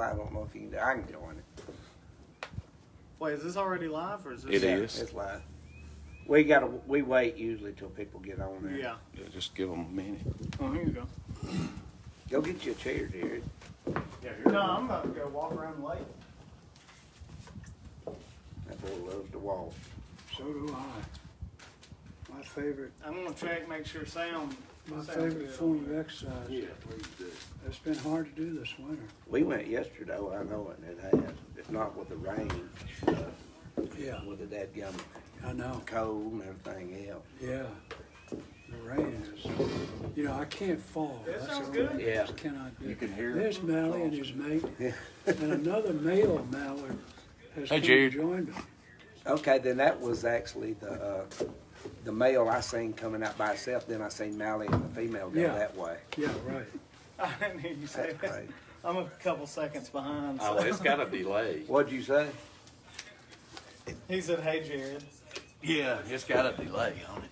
live. I don't know if you can do. I can join it. Wait, is this already live or is this? It Yeah, is. It's live. We wait usually till people get on there. Yeah. Yeah, just give them a minute. Oh, here you go. Go get you a chair, Jared. No, I'm about to go walk around the lake. That boy loves to walk. So do I. My favorite, I'm gonna check, make sure sound. my sounds favorite good. form of exercise. please do. It's been hard to do this winter. We went yesterday. I know it. It has. If not with the rain, Yeah, with the dadgum I know. cold and everything else. Yeah. The rain is, I can't fall. That That's sounds the good. only thing I Yeah. just cannot do. You can hear There's it. Mally and his mate, and another male mallard has Hey, come Jude. and joined them. Okay, then that was actually the male I seen coming out by itself. Then I seen Mally and the female go Yeah. that way. Yeah, right. I didn't hear you say That's that. great. I'm a couple seconds behind. So. Oh, it's got a delay. What'd you say? He said, "Hey, Jared." Yeah, it's got a delay on it.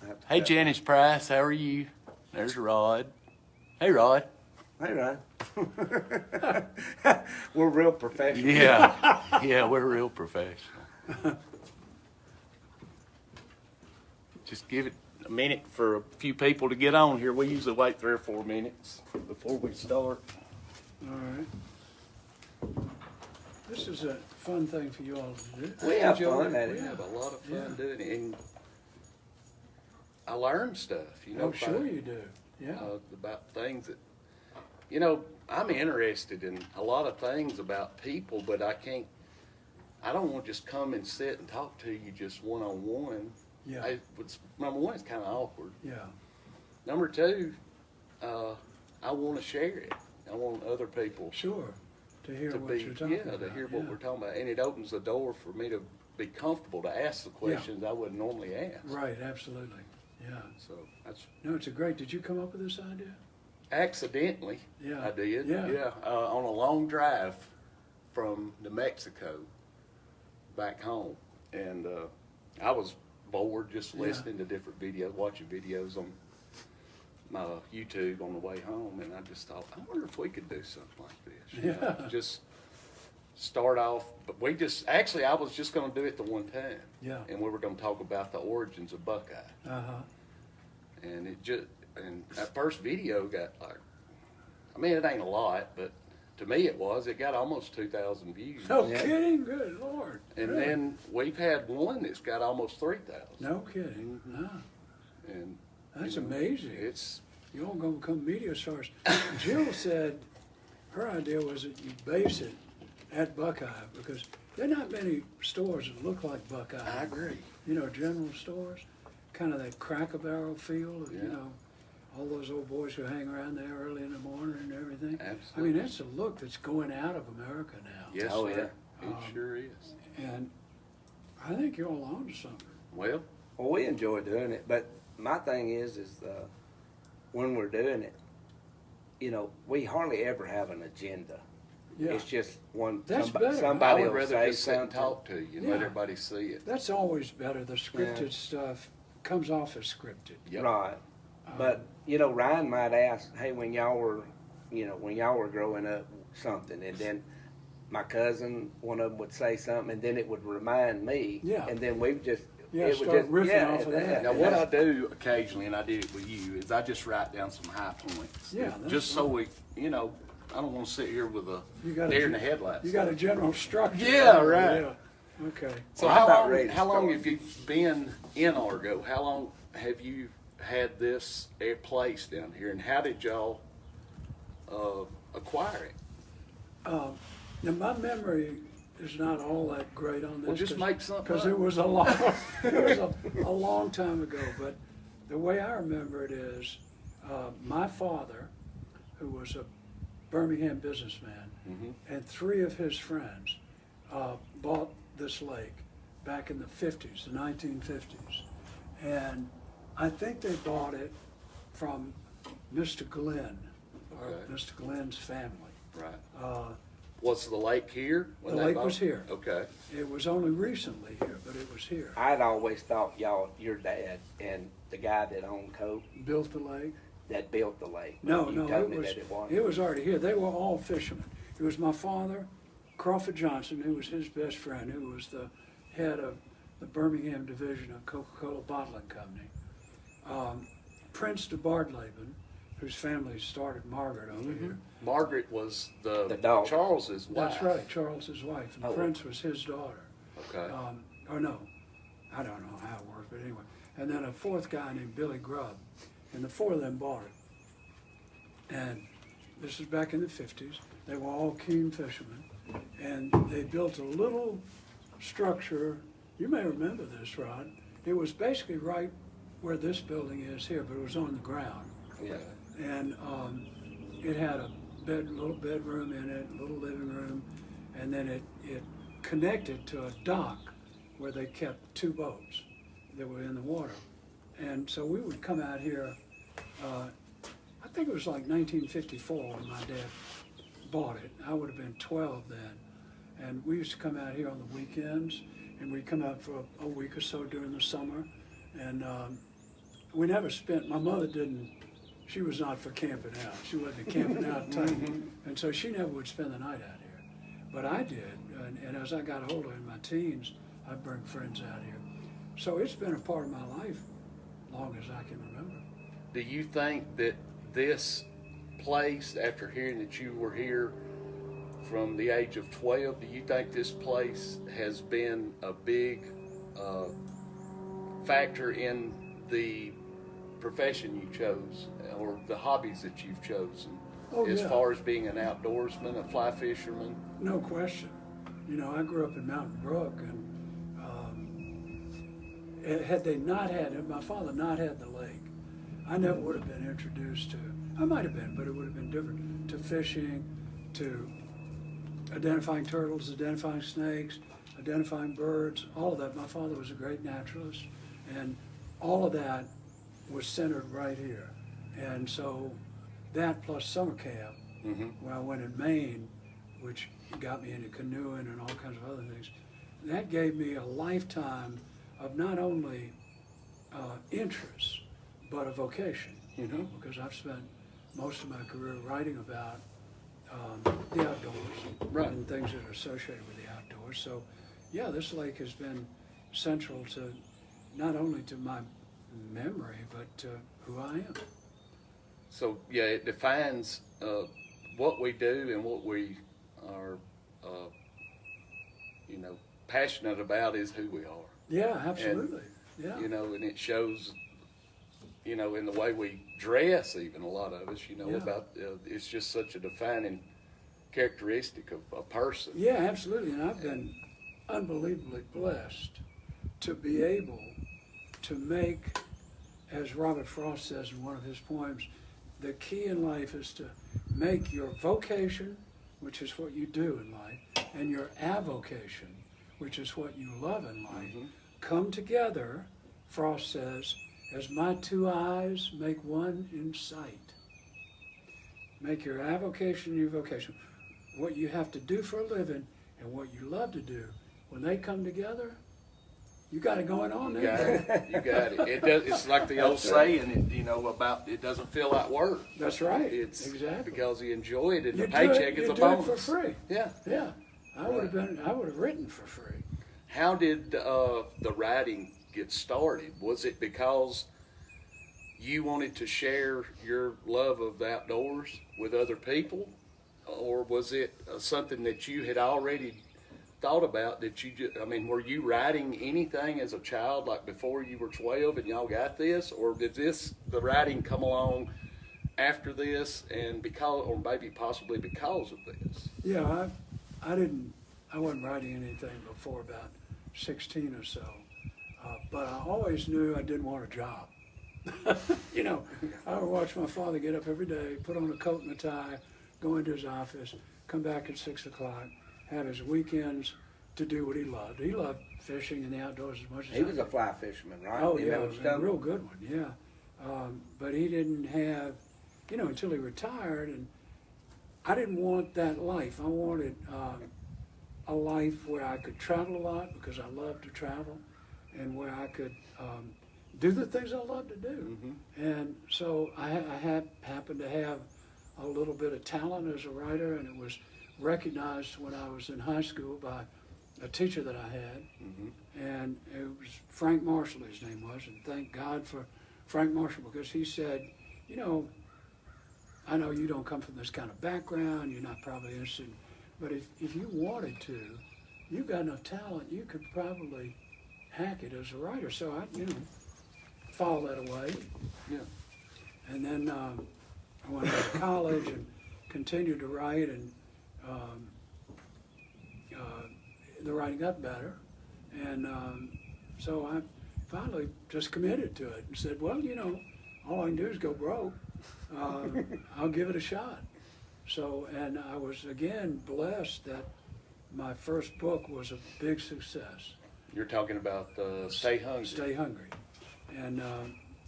I have to Hey, cut- Janice Price, how are you? There's Rod. Hey, Rod. Hey, Ryan. We're real professional. Yeah, we're real professional. Just give it a minute for a few people to get on here. We usually wait 3 or 4 minutes before we start. All right. This is a fun thing for you all to do. We have Enjoy fun at We it. have a lot of fun Yeah. doing it, and I learn stuff, Oh, sure you do. Yeah. about things that, I'm interested in a lot of things about people, but I don't want to just come and sit and talk to you just one-on-one. Yeah. Number one, it's kind of awkward. Yeah. Number two, I want to share it. I want other people Sure. To hear to what be, you're talking about. to hear what yeah. we're talking about. And it opens the door for me to be comfortable to ask the questions I wouldn't normally ask. Right, absolutely. Yeah. So that's No, it's a great. Did you come up with this idea? accidentally, Yeah. I did. Yeah. On a long drive from New Mexico back home. And I was bored just Yeah. listening to different videos, watching videos on my YouTube on the way home, and I just thought, I wonder if we could do something like this. Yeah. Just start off, but actually I was just gonna do it the one time. Yeah. And we were gonna talk about the origins of Buckeye. Uh-huh. And and that first video got it ain't a lot, but to me it got almost 2,000 views. No Yeah. kidding? Good Lord. And Really? then we've had one that's got almost 3,000. No kidding. No. And That's amazing. It's, You're all going to become media stars. Jill said her idea was that you base it at Buckeye because there are not many stores that look like Buckeye. I agree. General stores, kind of that Cracker Barrel feel, of, Yeah. all those old boys who hang around there early in the morning and everything. Absolutely. I mean, that's a look that's going out of America now. Yes, Oh, sir. yeah. It sure is. And I think you're all on to something. Well, Well, we enjoy doing it, but my thing is when we're doing it, we hardly ever have an agenda. Yeah. It's just That's better. I somebody would will rather say just sit and something. talk to you and let Yeah. everybody see it. That's always better. The scripted Yeah. stuff comes off as scripted. Yep. Right. But, Ryan might ask, hey, when y'all were growing up, something, and then my cousin, one of them would say something, and then it would remind me. Yeah. And then we just, Yeah, it would start just, riffing off of that. Now, what I do occasionally, and I did it with you, is I just write down some high points. Yeah, that's Just so we, I don't want to sit here with a You got a- deer in the headlights. You got a general structure. Yeah, right. Yeah. Okay. So Well, I'm about how ready to long start. have you been in Argo? How long have you had this place down here, and how did y'all acquire it? Now my memory is not all that great on this. Well, just make something because up. it was a long time ago. But the way I remember it is, my father, who was a Birmingham businessman, and 3 of his friends bought this lake back in the 50s, the 1950s, and I think they bought it from Mr. Glenn, or Okay. Mr. Glenn's family. Right. Was the lake here? when The they lake bought was it? here. Okay. It was only recently here, but it was here. I'd always thought your dad and the guy that owned Coke, Built the lake. that built the lake. No, You no, told it me was, that it wasn't. it was already here. They were all fishermen. It was my father, Crawford Johnson, who was his best friend, who was the head of the Birmingham division of Coca-Cola Bottling Company. Prince de Bardlaven, whose family started Margaret over here. Margaret was The dog. Charles's wife. That's right, Charles's wife, and Oh. Prince was his daughter. Okay. Or no, I don't know how it worked, but anyway. And then a fourth guy named Billy Grubb, and the four of them bought it. And this was back in the 50s. They were all keen fishermen, and they built a little structure. You may remember this, Rod. It was basically right where this building is here, but it was on the ground. Yeah. And it had a little bedroom in it, a little living room, and then it connected to a dock where they kept two boats that were in the water. And so we would come out here, I think it was like 1954 when my dad bought it. I would have been 12 then. And we used to come out here on the weekends, and we'd come out for a week or so during the summer. And we never spent, my mother didn't, she was not for camping out. She wasn't a camping out type. And so she never would spend the night out here. But I did. And as I got older in my teens, I'd bring friends out here. So it's been a part of my life long as I can remember. Do you think that this place, after hearing that you were here from the age of 12, do you think this place has been a big factor in the profession you chose or the hobbies that you've chosen? Oh, as yeah. far as being an outdoorsman, a fly fisherman? No question. You know, I grew up in Mountain Brook, and had they not had it, my father not had the lake, I never would have been introduced to, I might have been, but it would have been different, to fishing, to identifying turtles, identifying snakes, identifying birds, all of that. My father was a great naturalist, and all of that was centered right here. And so that plus summer camp, where I went in Maine, which got me into canoeing and all kinds of other things, that gave me a lifetime of not only interest, but a vocation, you know, because I've spent most of my career writing about the outdoors and things that are associated with the outdoors. So, yeah, this lake has been central to not only to my memory, but to who I am. So, yeah, it defines what we do and what we are, you know, passionate about is who we are. Yeah, absolutely. Yeah. You know, and it shows, you know, in the way we dress, even a lot of us, you know, Yeah. about it's just such a defining characteristic of a person. Yeah, absolutely. And I've been unbelievably blessed to be able to make, as Robert Frost says in one of his poems, the key in life is to make your vocation, which is what you do in life, and your avocation, which is what you love in life, come together, Frost says, as my two eyes make one in sight. Make your avocation your vocation. What you have to do for a living and what you love to do, when they come together, you got it going on You there. got it. You got it. It does. It's like the old saying, you know, about it doesn't feel like work. That's right. It's exactly. because you enjoy it, and You the do it- paycheck is you a do it bonus. for free. Yeah. Yeah, I would have written for free. How did the writing get started? Was it because you wanted to share your love of the outdoors with other people, or was it something that you had already thought about? That you just, I mean, were you writing anything as a child, like before you were 12 and y'all got this, or did the writing come along after this, and because, or maybe possibly because of this? Yeah, I wasn't writing anything before about 16 or so, but I always knew I didn't want a job. You know, I would watch my father get up every day, put on a coat and a tie, go into his office, come back at 6 o'clock, have his weekends to do what he loved. He loved fishing and the outdoors as much as He I was did. a fly fisherman, right? Oh, You yeah, know, it was a stuff? real good one, yeah. But he didn't have, you know, until he retired, and I didn't want that life. I wanted a life where I could travel a lot, because I love to travel, and where I could do the things I love to do. And so I happened to have a little bit of talent as a writer, and it was recognized when I was in high school by a teacher that I had, Mm-hmm. and it was Frank Marshall, his name was, and thank God for Frank Marshall, because he said, you know, I know you don't come from this kind of background, you're not probably interested, but if you wanted to, you've got enough talent, you could probably hack it as a writer. So I, follow that away. Yeah. And then I went to college and continued to write, and the writing got better. And so I finally just committed to it and said, well, all I can do is go broke. I'll give it a shot. So, and I was again blessed that my first book was a big success. You're talking about Stay Hungry. Stay Hungry. And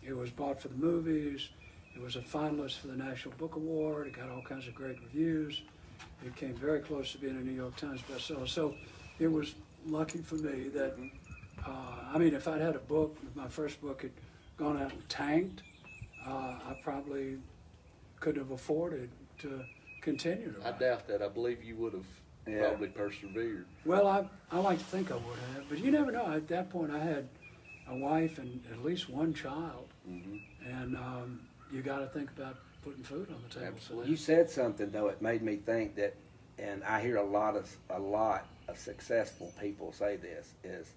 it was bought for the movies. It was a finalist for the National Book Award. It got all kinds of great reviews. It came very close to being a New York Times bestseller. So it was lucky for me that, if I'd had a book, if my first book had gone out and tanked, I probably couldn't have afforded to continue to I write. doubt that. I believe you would have probably persevered. Well, I like to think I would have, but you never know. At that point, I had a wife and at least one child, Mm-hmm. and you got to think about putting food on the table. Absolutely. You said something though, it made me think that, and I hear a lot of successful people say this, is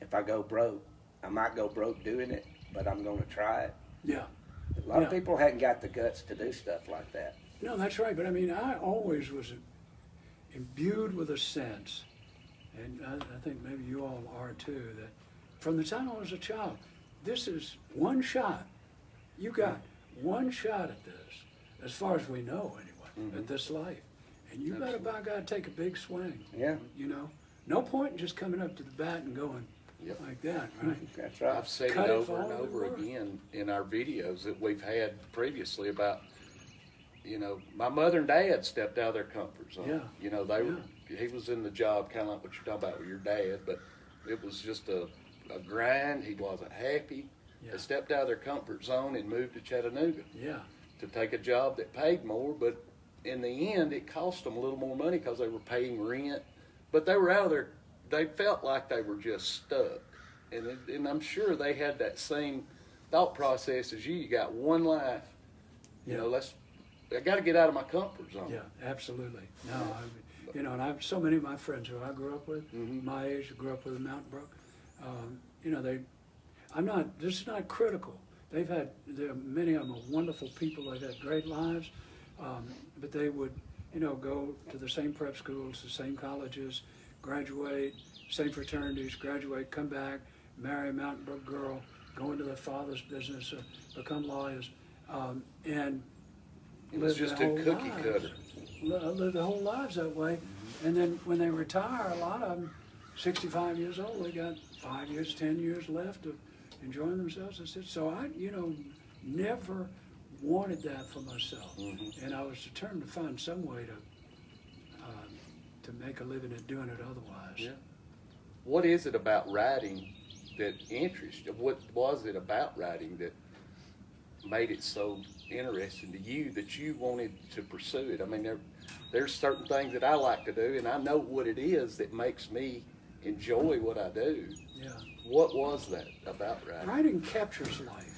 if I go broke, I might go broke doing it, but I'm gonna try it. Yeah. A lot of Yeah. people hadn't got the guts to do stuff like that. No, that's right. But I always was imbued with a sense, and I think maybe you all are too, that from the time I was a child, this is one shot. You got one shot at this, as far as we know anyway, at this life. And you better, by God, take a big swing. Yeah, No point in just coming up to the bat and going Yep. like that, right? that's right. I've said Cut it it over for and all over it's worth. again in our videos that we've had previously about, my mother and dad stepped out of their comfort zone. Yeah. He was in the job kind of like what you're talking about with your dad, but it was just a grind. He wasn't happy. Yeah. They stepped out of their comfort zone and moved to Chattanooga Yeah. to take a job that paid more, but in the end it cost them a little more money because they were paying rent, but they were out of their, they felt like they were just stuck, and I'm sure they had that same thought process as you. You got one life, I got to get out of my comfort zone. Yeah, absolutely. No, and I have so many of my friends who I grew up with, my age, who grew up with in Mountain Brook. This is not critical. Many of them are wonderful people. They've had great lives, but they would, go to the same prep schools, the same colleges, graduate, same fraternities, graduate, come back, marry a Mountain Brook girl, go into their father's business, become lawyers, and It was just a cookie cutter. Live their whole lives that way. And then when they retire, a lot of them, 65 years old, they got 5 years, 10 years left of enjoying themselves. So I, never wanted that for myself. And I was determined to find some way to make a living at doing it otherwise. Yeah. What is it about writing that interests you? What was it about writing that made it so interesting to you that you wanted to pursue it? There's certain things that I like to do, and I know what it is that makes me enjoy what I do. Yeah. What was that about writing? Writing captures life.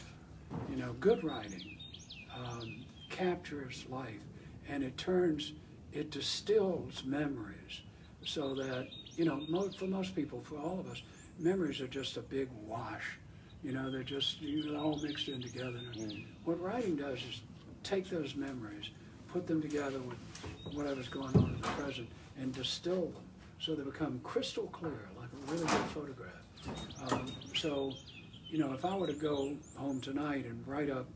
Good writing captures life, and it distills memories so that, for most people, for all of us, memories are just a big wash. They're just all mixed in together. What writing does is take those memories, put them together with whatever's going on in the present, and distill them so they become crystal clear, like a really good photograph. If I were to go home tonight and write up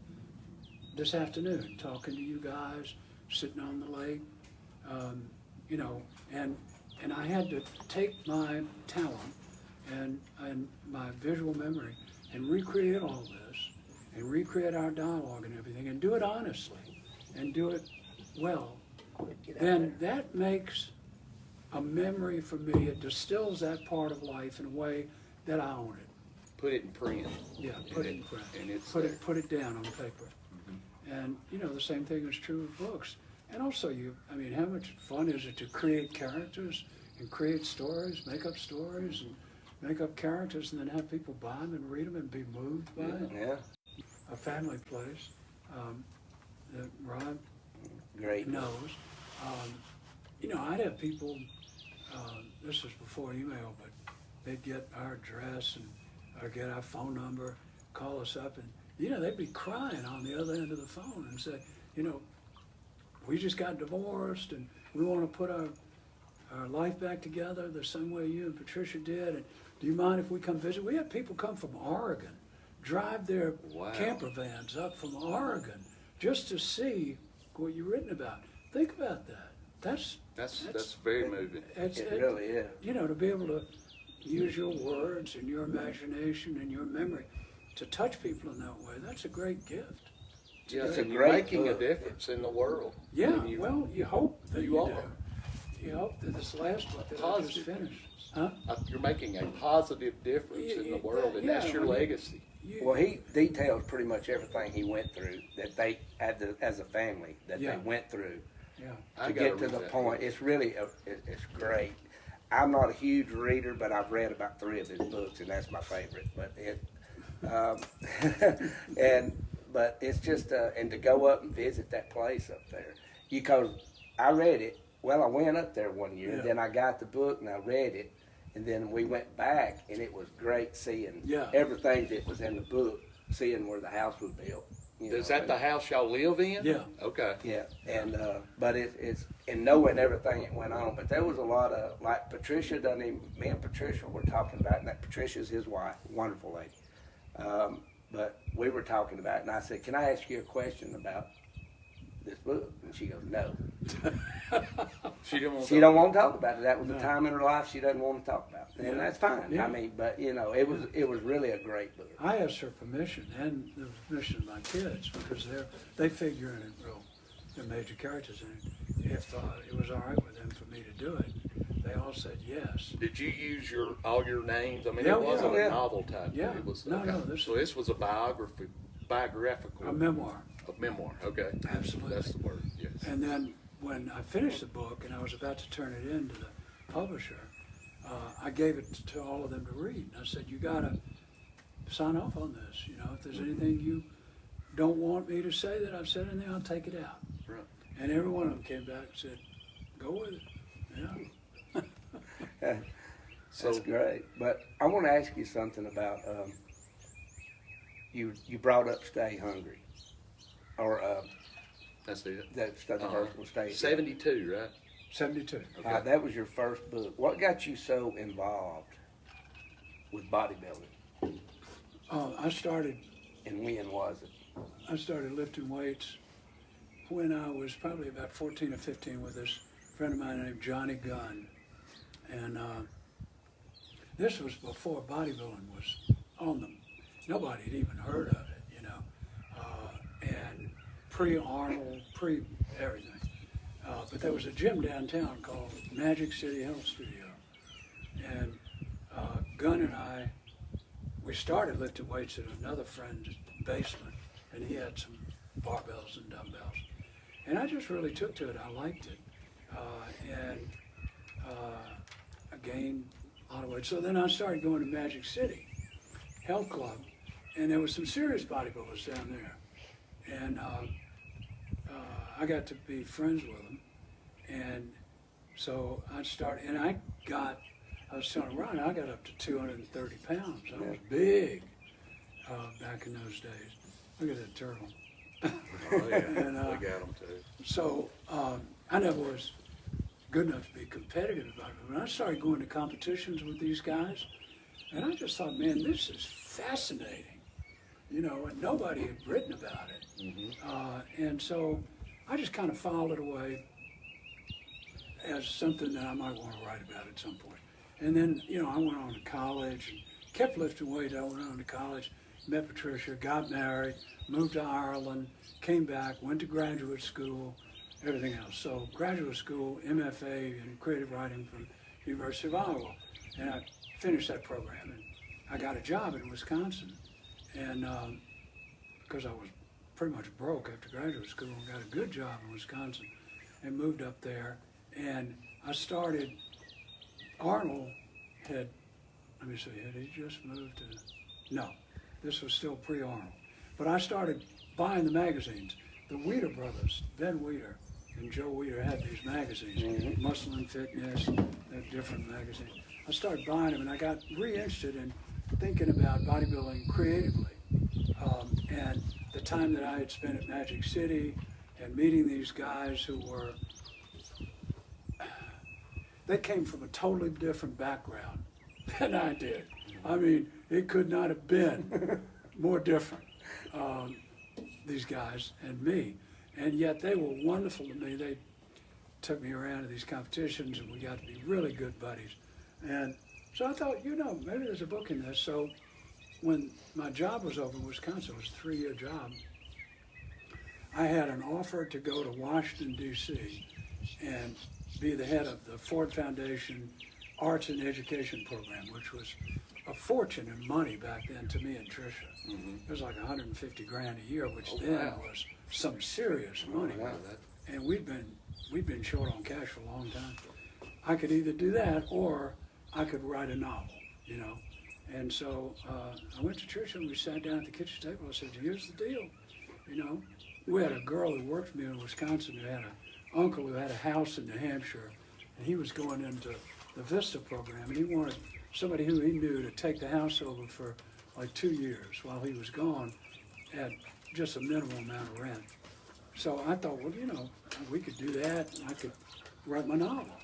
this afternoon, talking to you guys, sitting on the lake, and I had to take my talent and my visual memory and recreate all this, and recreate our dialogue and everything, and do it honestly, and do it well, then that makes a memory for me. It distills that part of life in a way that I own it. Put it in print. Yeah, put it in print. And it's Put it down on paper. And the same thing is true with books. And also I mean, how much fun is it to create characters and create stories, make up stories and make up characters and then have people buy them and read them and be moved by it? Yeah, A family place that Rod great. knows. You know, I'd have people, this was before email, but they'd get our address or get our phone number, call us up, and, you know, they'd be crying on the other end of the phone and say, you know, we just got divorced and we want to put our life back together the same way you and Patricia did. And do you mind if we come visit? We had people come from Oregon, drive their Wow. camper vans up from Oregon just to see what you've written about. Think about that. That's very moving. It really is. You know, to be able to use your words and your imagination and your memory to touch people in that way, that's a great gift. Yes, It's a and you're great making a book. difference in the world. Yeah, And you- well, you hope that you you are. do. You hope that this last book that I just Positive. finished, huh? You're making a positive difference in the world, and that's your Yeah, I mean, legacy. Well, he details pretty much everything he went through that they had as a family that Yeah. they went through Yeah. I to gotta get to read the that point. book. It's really it's great. I'm not a huge reader, but I've read about 3 of his books, and that's my favorite. But but it's just and to go up and visit that place up there, because I read it. Well, I went up there one year, Yeah. then I got the book and I read it, and then we went back, and it was great seeing Yeah. everything that was in the book, seeing where the house was built. You Is know, that the house y'all live in? Yeah. Okay. Yeah, and but it's and knowing everything that went on. But there was a lot of, like, Patricia doesn't even. Me and Patricia were talking about, and that Patricia's his wife, wonderful lady. But we were talking about it, and I said, "Can I ask you a question about this book?" And she goes, "No." She didn't want She to- don't want to talk about it. That was No. the time in her life she doesn't want to talk about it, and Yeah. that's fine. Yeah. I mean, but you know, it was really a great book. I asked her permission and the permission of my kids because they figure in it the major characters in it. If it was all right with them for me to do it, they all said yes. Did you use all your names? I mean, Yeah, it wasn't yeah. a novel type. Yeah. It was, No, no, so this was a biographical. A memoir. A memoir. Okay. Absolutely. That's the word. Yes. And then when I finished the book and I was about to turn it in to the publisher, I gave it to all of them to read. And I said, you gotta sign off on this. You know, if there's anything you don't want me to say that I've said in there, I'll take it out. Right. And every one of them came back and said, go with it. Yeah. So That's great. But I want to ask you something about you brought up Stay Hungry, or that's it. that's the personal Stay. 72, right? 72. Okay. That was your first book. What got you so involved with bodybuilding, I started and when was it? lifting weights when I was probably about 14 or 15 with this friend of mine named Johnny Gunn. And this was before bodybuilding was on them. Nobody had even heard of it, you know. And pre-Arnold, pre-everything. But there was a gym downtown called Magic City Health Studio. And Gunn and I, we started lifting weights in another friend's basement, and he had some barbells and dumbbells. And I just really took to it. I liked it. I gained a lot of weight. So then I started going to Magic City Health Club, and there was some serious bodybuilders down there. And I got to be friends with them. And so I started, and I was telling Ron, I got up to 230 pounds. I was big back in those days. Look at that turtle. Oh, yeah. And, We got them too. So I never was good enough to be competitive about it. When I started going to competitions with these guys, and I just thought, man, this is fascinating, you know, and nobody had written about it. And so I just kind of filed it away as something that I might want to write about at some point. And then, you know, I went on to college and kept lifting weight. I went on to college, met Patricia, got married, moved to Ireland, came back, went to graduate school, everything else. So graduate school, MFA in creative writing from University of Iowa. And I finished that program, and I got a job in Wisconsin. And because I was pretty much broke after graduate school, and got a good job in Wisconsin. and moved up there. And I started, Arnold had, let me see, had he just moved to, no, this was still pre-Arnold. But I started buying the magazines. The Weeder brothers, Ben Weeder and Joe Weeder, had these magazines, Muscle and Fitness, different magazines. I started buying them, and I got re-interested in thinking about bodybuilding creatively. And the time that I had spent at Magic City and meeting these guys who were, they came from a totally different background than I did. I mean, it could not have been more different, these guys and me. And yet they were wonderful to me. They took me around to these competitions, and we got to be really good buddies. And so I thought, you know, maybe there's a book in this. So when my job was over in Wisconsin, it was a 3-year job, I had an offer to go to Washington, D.C. and be the head of the Ford Foundation Arts and Education Program, which was a fortune in money back then to me and Tricia. It was like 150 grand a year, which was some serious money. And we'd been short on cash for a long time. I could either do that or I could write a novel, you know. And so I went to Tricia and we sat down at the kitchen table. I said, here's the deal, you know. We had a girl who worked for me in Wisconsin who had an uncle who had a house in New Hampshire, and he was going into the Vista program, and he wanted somebody who he knew to take the house over for like 2 years while he was gone at just a minimal amount of rent. So I thought, well, you know, we could do that, and I could write my novel.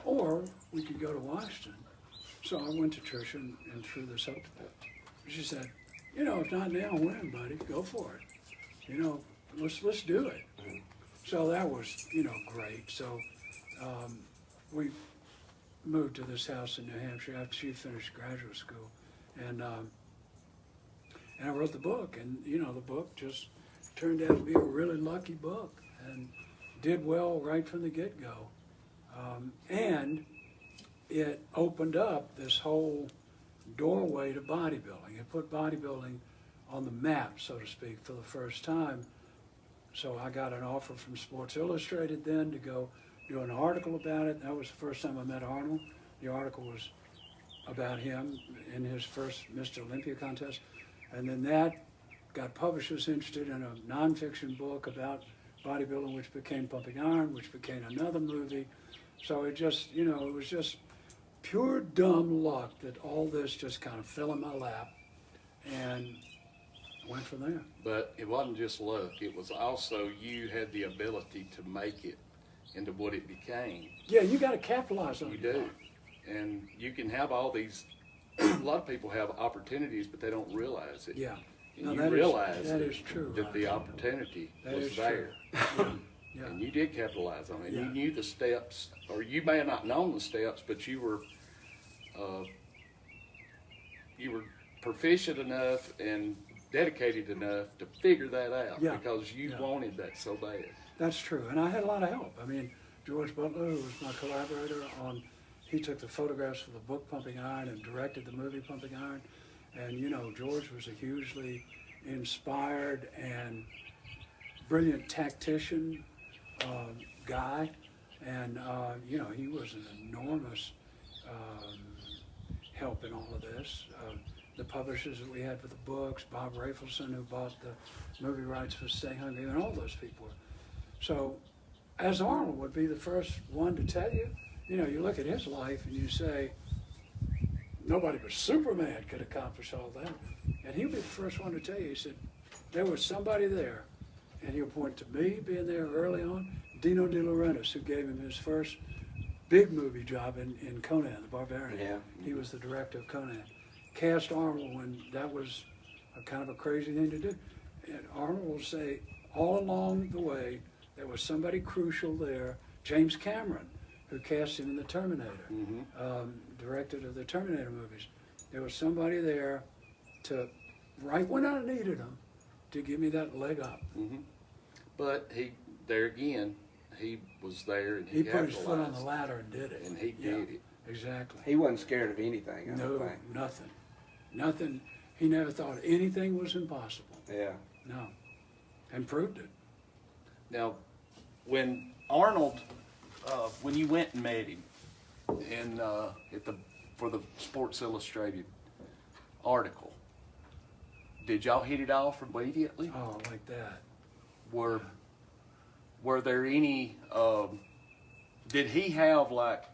Or we could go to Washington. So I went to Tricia and threw this up to her. She said, you know, if not now, when, buddy? Go for it. You know, let's do it. So that was, you know, great. So we moved to this house in New Hampshire after she finished graduate school. And I wrote the book, and, you know, the book just turned out to be a really lucky book and did well right from the get-go. And it opened up this whole doorway to bodybuilding. It put bodybuilding on the map, so to speak, for the first time. So I got an offer from Sports Illustrated then to go do an article about it. That was the first time I met Arnold. The article was about him in his first Mr. Olympia contest. And then that got publishers interested in a nonfiction book about bodybuilding, which became Pumping Iron, which became another movie. So it just, you know, it was just pure dumb luck that all this just kind of fell in my lap and went from there. But it wasn't just luck. It was also you had the ability to make it into what it became. Yeah, you got to capitalize on You it. do. And you can have all these, a lot of people have opportunities, but they don't realize it. Yeah. And No, you that is- realize that is true, that right. the opportunity That was is there. true. Yeah. And you did capitalize on it. Yeah. You knew the steps, or you may have not known the steps, but you were proficient enough and dedicated enough to figure that out Yeah. because you Yeah. wanted that so bad. That's true, and I had a lot of help. I mean, George Butler, who was my collaborator on, he took the photographs for the book Pumping Iron and directed the movie Pumping Iron. And, you know, George was a hugely inspired and brilliant tactician guy. And, you know, he was an enormous help in all of this. The publishers that we had for the books, Bob Rafelson, who bought the movie rights for Stay Hungry, and all those people. So, as Arnold would be the first one to tell you, you know, you look at his life and you say, nobody but Superman could accomplish all that. And he'll be the first one to tell you, he said, there was somebody there, and he'll point to me being there early on, Dino De Laurentiis, who gave him his first big movie job in Conan the Barbarian. Yeah. He was the director of Conan. Cast Arnold when that was a kind of a crazy thing to do. And Arnold will say, all along the way, there was somebody crucial there, James Cameron, who cast him in The Terminator, directed of the Terminator movies. There was somebody there to, right when I needed him, to give me that leg up. But there again, he was there and He put his foot on capitalized. the ladder and did it. And he Yeah, did it. Exactly. He wasn't scared of anything, I No, don't think. nothing. Nothing. He never thought anything was impossible. Yeah. No. And proved it. Now, when Arnold, when you went and met him, and for the Sports Illustrated article, did y'all hit it off immediately? Oh, like that. Were there any? Did he have like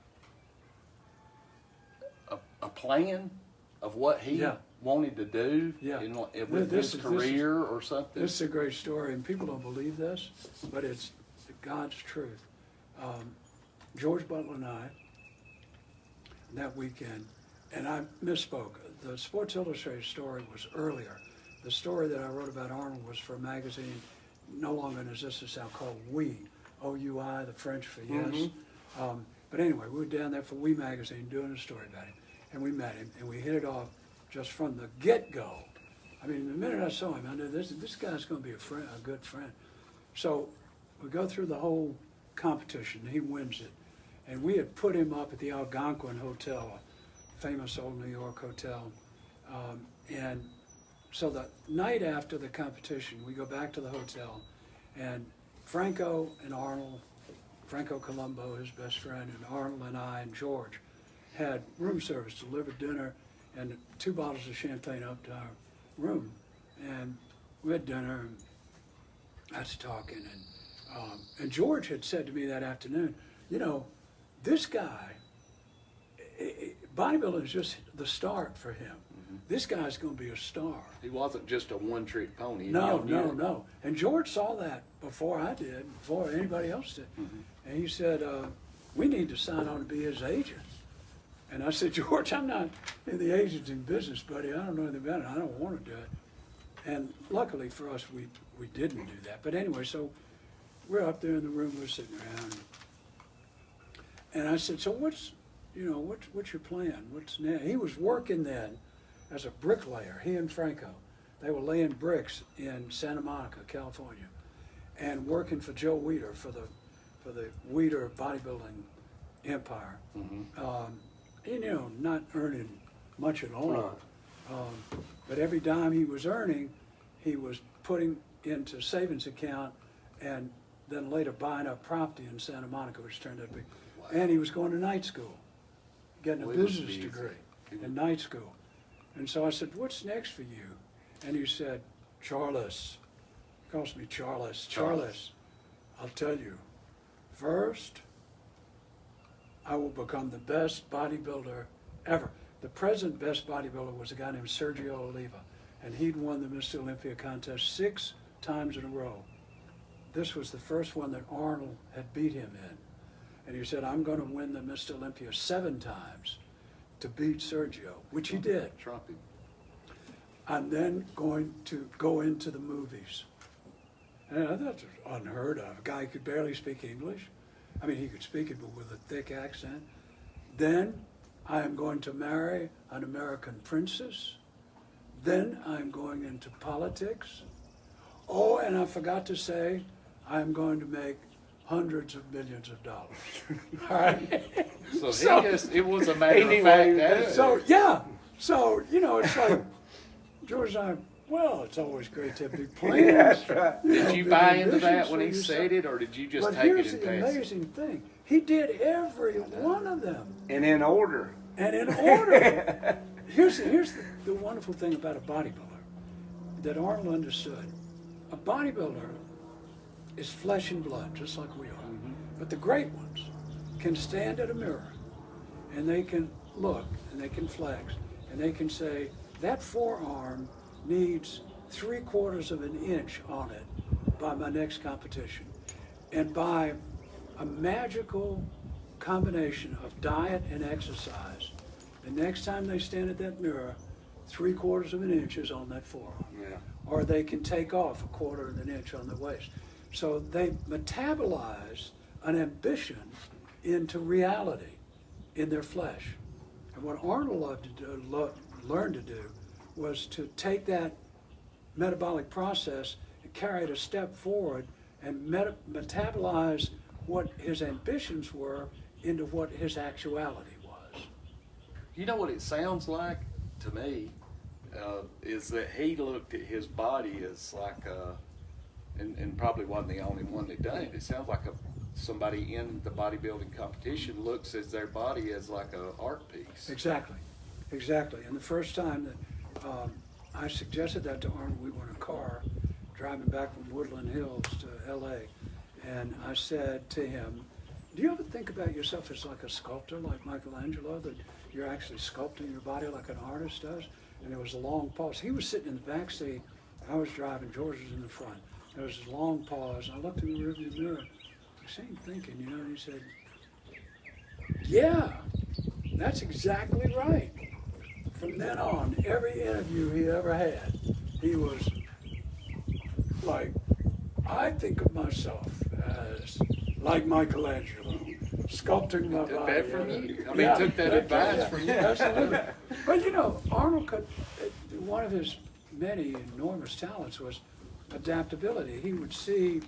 a plan of what he Yeah. wanted to do Yeah. with This his is- career or something? This is a great story, and people don't believe this, but it's God's truth. George Butler and I, that weekend, and I misspoke. The Sports Illustrated story was earlier. The story that I wrote about Arnold was for a magazine, no longer in existence now, called Oui, O-U-I, the French for yes. But anyway, we were down there for Oui magazine doing a story about him, and we met him, and we hit it off just from the get-go. I mean, the minute I saw him, I knew this guy's going to be a good friend. So we go through the whole competition. He wins it. And we had put him up at the Algonquin Hotel, a famous old New York hotel. And so the night after the competition, we go back to the hotel, and Franco and Arnold, Franco Colombo, his best friend, and Arnold and I and George had room service, delivered dinner, and 2 bottles of champagne up to our room. And we had dinner, and I was talking, and George had said to me that afternoon, you know, this guy, bodybuilding is just the start for him. This guy's going to be a star. He wasn't just a one-trick pony. No. And George saw that before I did, before anybody else did. And he said, we need to sign on to be his agent. And I said, George, I'm not in the agenting business, buddy. I don't know anything about it. I don't want to do it. And luckily for us, we didn't do that. But anyway, so we're up there in the room, we're sitting around. And I said, so what's your plan? What's next? He was working then as a bricklayer, he and Franco. They were laying bricks in Santa Monica, California, and working for Joe Weider for the Weider bodybuilding empire. You know, not earning much at all. But every dime he was earning, he was putting into savings account and then later buying up property in Santa Monica, which turned out to be. And he was going to night school, getting a business degree in night school. And so I said, what's next for you? And he said, Charles. He calls me Charles. Charles, I'll tell you, first, I will become the best bodybuilder ever. The present best bodybuilder was a guy named Sergio Oliva, and he'd won the Mr. Olympia contest 6 times in a row. This was the first one that Arnold had beat him in. And he said, I'm going to win the Mr. Olympia 7 times to beat Sergio, which he did. Trump him. I'm then going to go into the movies. And I thought that was unheard of. A guy who could barely speak English. I mean, he could speak it, but with a thick accent. Then I am going to marry an American princess. Then I'm going into politics. Oh, and I forgot to say, I'm going to make hundreds of millions of dollars. All right? It was a matter He of knew what he fact was attitude. So, yeah. So, you know, it's like, George and I, well, it's always great to have big plans. That's right. Did you buy into that when he ambitions for said yourself. it, or did you just But take it here's and the pass it? amazing thing. He did every one of them. And in order. And in order. Here's the wonderful thing about a bodybuilder that Arnold understood. A bodybuilder is flesh and blood, just like we are. But the great ones can stand at a mirror and they can look and they can flex and they can say, that forearm needs 3/4 of an inch on it by my next competition. And by a magical combination of diet and exercise, the next time they stand at that mirror, 3/4 of an inch is on that forearm. Yeah. Or they can take off 1/4 of an inch on the waist. So they metabolize an ambition into reality in their flesh. And what Arnold loved to do, learned to do, was to take that metabolic process and carry it a step forward and metabolize what his ambitions were into what his actuality was. You know what it sounds like to me is that he looked at his body as like and probably wasn't the only one that done it. It sounds like somebody in the bodybuilding competition looks at their body as like a art piece. Exactly, exactly. And the first time that I suggested that to Arnold, we were in a car driving back from Woodland Hills to L.A., and I said to him, do you ever think about yourself as like a sculptor, like Michelangelo, that you're actually sculpting your body like an artist does? And there was a long pause. He was sitting in the back seat. I was driving. George was in the front. There was a long pause. I looked in the rearview mirror. I seemed thinking, you know, and he said, yeah, that's exactly right. From then on, every interview he ever had, he was like, I think of myself as like Michelangelo, sculpting my Took body. that from you. I mean, took that advice from you. Absolutely. But you know, Arnold could, one of his many enormous talents was adaptability. He would see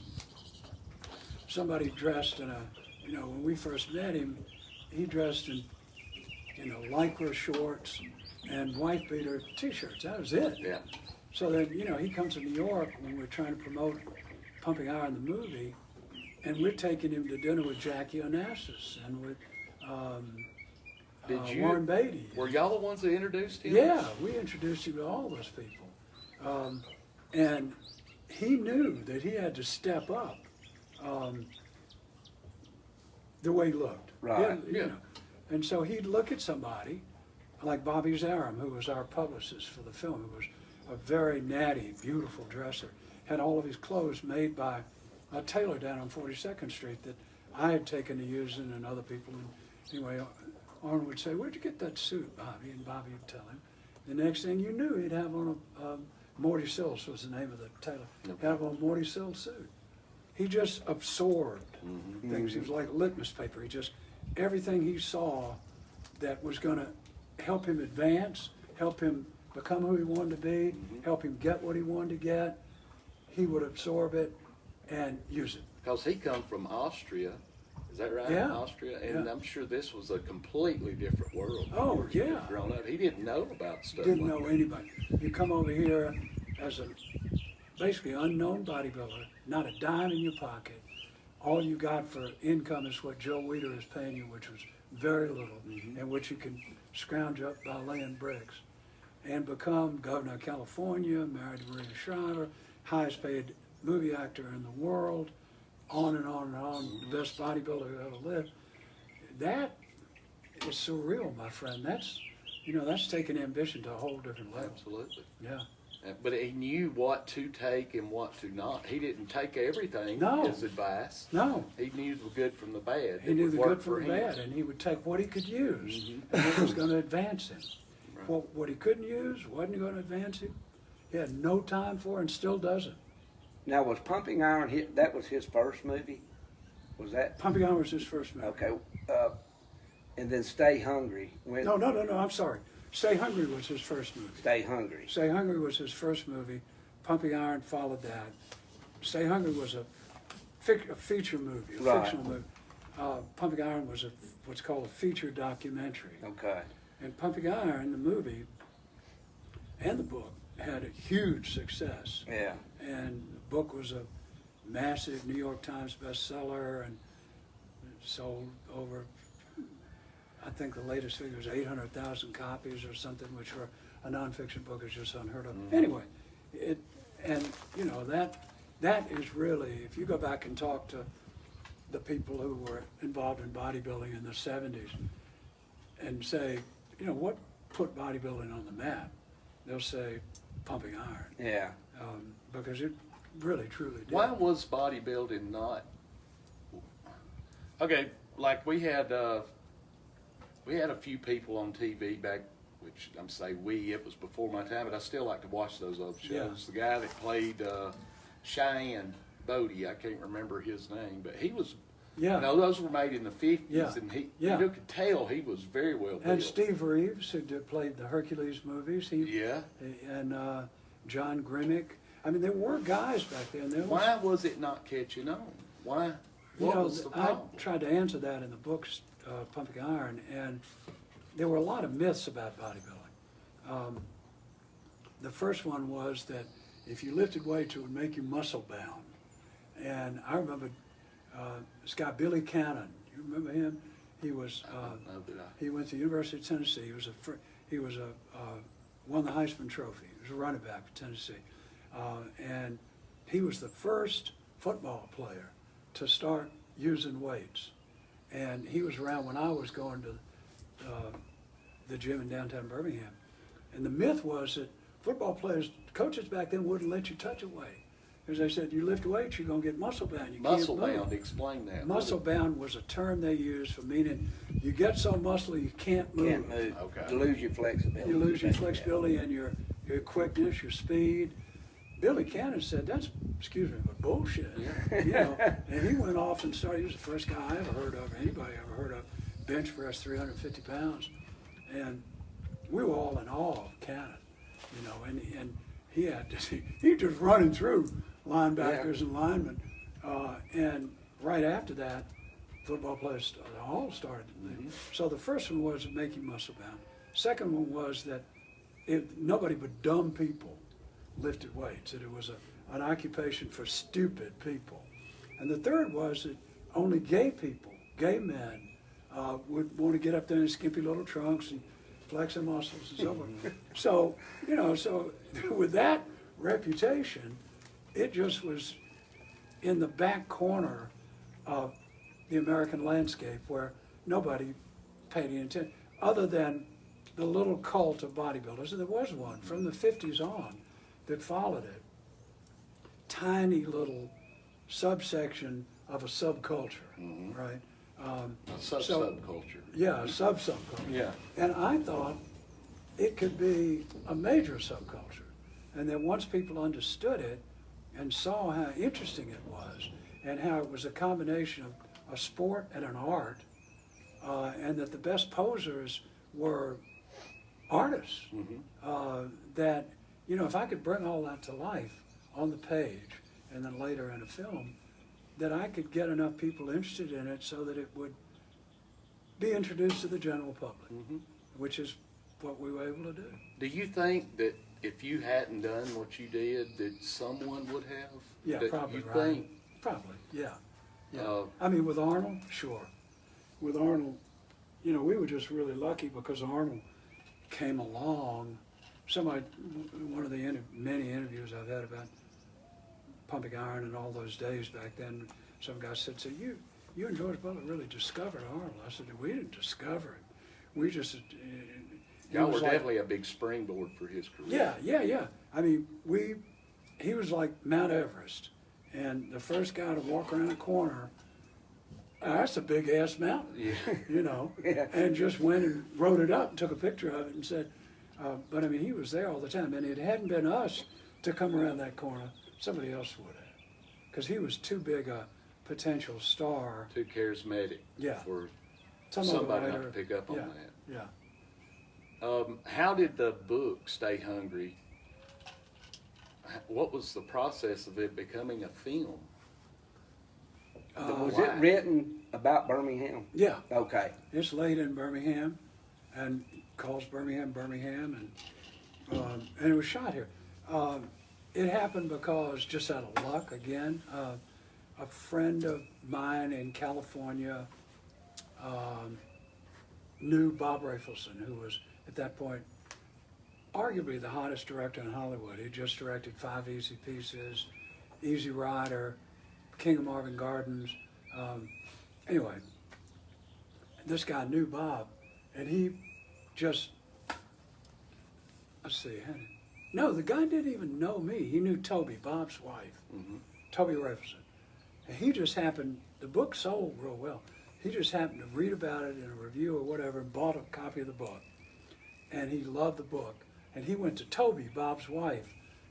somebody dressed in a, you know, when we first met him, he dressed in, you know, lycra shorts and wife beater t-shirts. That was it. Yeah. So then, you know, he comes to New York when we're trying to promote Pumping Iron, the movie, and we're taking him to dinner with Jackie Onassis and with Warren Beatty. Were y'all the ones that introduced him? Yeah, we introduced him to all those people. And he knew that he had to step up the way he looked. Right. You know. And so he'd look at somebody like Bobby Zarum, who was our publicist for the film, who was a very natty, beautiful dresser, had all of his clothes made by a tailor down on 42nd Street that I had taken to using and other people. And anyway, Arnold would say, where'd you get that suit, Bobby? And Bobby would tell him. The next thing you knew, he'd have on a Morty Sills was the name of the tailor. He'd have on a Morty Sills suit. He just absorbed things. He was like litmus paper. He just, everything he saw that was going to help him advance, help him become who he wanted to be, help him get what he wanted to get, he would absorb it and use it. Because he come from Austria, is that right? Yeah. Austria, and Yeah. I'm sure this was a completely different world. when Oh, you were yeah. Growing up, he didn't know about stuff. Didn't like know anybody. You come over here as a basically unknown bodybuilder, not a dime in your pocket. All you got for income is what Joe Weider is paying you, which was very little, and which you can scrounge up by laying bricks. And become governor of California, married to Maria Shriver, highest paid movie actor in the world, on and on and on, the best bodybuilder who ever lived. That is surreal, my friend. That's, you know, that's taking ambition to a whole different level. Absolutely. Yeah. But he knew what to take and what to not. He didn't take everything No. as advice. No, He knew the good from the bad. he It knew would the work good from the him. bad, and he would take what he could use and what was going to advance him. Right. What he couldn't use wasn't going to advance him. He had no time for and still doesn't. Now, was Pumping Iron, that was his first movie? Was that? Pumping Iron was his first movie. Okay. And then Stay Hungry. When, No, I'm sorry. Stay Hungry was his first movie. Stay Hungry. Stay Hungry was his first movie. Pumping Iron followed that. Stay Hungry was a feature movie, a Right. fictional movie. Pumping Iron was what's called a feature documentary. Okay. And Pumping Iron, the movie and the book, had a huge success. Yeah. And the book was a massive New York Times bestseller and sold over, I think the latest figure was 800,000 copies or something, which for a nonfiction book is just unheard of. Anyway, and you know, that is really, if you go back and talk to the people who were involved in bodybuilding in the 70s and say, you know, what put bodybuilding on the map? They'll say Pumping Iron. Yeah. Because it really, truly did. Why was bodybuilding not? Okay, like we had a few people on TV back, which I'm saying it was before my time, but I still like to watch those old shows. Yeah. The guy that played Cheyenne Bodie, I can't remember his name, but he was. Yeah. You know, those were made in the 50s, Yeah. and Yeah. you could tell he was very well built. And Steve Reeves, who played the Hercules movies, Yeah. and John Grimmick. I mean, there were guys back then. There was, Why was it not catching on? Why? you What know, was the I problem? tried to answer that in the books, Pumping Iron, and there were a lot of myths about bodybuilding. The first one was that if you lifted weights, it would make you muscle bound. And I remember This guy Billy Cannon, you remember him? He was No, did I? he went to the University of Tennessee. He was won the Heisman Trophy. He was a running back for Tennessee, and he was the first football player to start using weights. And he was around when I was going to the gym in downtown Birmingham. And the myth was that football players, coaches back then wouldn't let you touch a weight. Because they said, you lift weights, you're going to get muscle bound. You Muscle can't move. bound, explain that. Muscle bound was a term they used for meaning you get so muscly you can't move. Can't move. Okay. You lose your flexibility. You lose your flexibility and your quickness, your speed. Billy Cannon said, that's, excuse me, but bullshit. Yeah. You know, and he went off and started, he was the first guy I ever heard of, anybody ever heard of, bench press 350 pounds. And we were all in awe of Cannon, you know, and he had to, he was just running through linebackers and linemen. And right after that, football players all started. So the first one was making muscle bound. Second one was that nobody but dumb people lifted weights, that it was an occupation for stupid people. And the third was that only gay people, gay men, would want to get up there in skimpy little trunks and flex their muscles and so forth. So, you know, so with that reputation, it just was in the back corner of the American landscape where nobody paid any attention, other than the little cult of bodybuilders. And there was one from the 50s on that followed it. Tiny little subsection of a subculture, right? A subculture. Yeah, a subculture. Yeah. And I thought it could be a major subculture. And then once people understood it and saw how interesting it was and how it was a combination of a sport and an art, and that the best posers were artists, that, you know, if I could bring all that to life on the page and then later in a film, that I could get enough people interested in it so that it would be introduced to the general public, which is what we were able to do. Do you think that if you hadn't done what you did, that someone would have? Yeah, That probably, you right? think? Probably, yeah. Yeah. Uh, I mean, with Arnold, sure. With Arnold, you know, we were just really lucky because Arnold came along. One of the many interviews I've had about pumping iron and all those days back then, some guy said, so you and George Butler really discovered Arnold. I said, we didn't discover it. We just... Y'all were definitely a big springboard for his career. Yeah. I mean, he was like Mount Everest. And the first guy to walk around a corner, that's a big ass mountain, Yeah. you know, Yeah. and just went and wrote it up and took a picture of it and said, but I mean, he was there all the time. And it hadn't been us to come around that corner, somebody else would have. Because he was too big a potential star. Too charismatic. Yeah. For Some other somebody not writer- to pick up on yeah, that. Yeah. How did the book Stay Hungry? What was the process of it becoming a film? Was Why? it written about Birmingham? Yeah. Okay. It's laid in Birmingham, and calls Birmingham, and it was shot here. It happened because, just out of luck again, a friend of mine in California knew Bob Rafelson, who was at that point arguably the hottest director in Hollywood. He just directed 5 Easy Pieces, Easy Rider, King of Marvin Gardens. Anyway, this guy knew Bob, and he just, let's see, no, the guy didn't even know me. He knew Toby, Bob's wife, Toby Rafelson. And he just happened, the book sold real well. He just happened to read about it in a review or whatever and bought a copy of the book. And he loved the book. And he went to Toby, Bob's wife,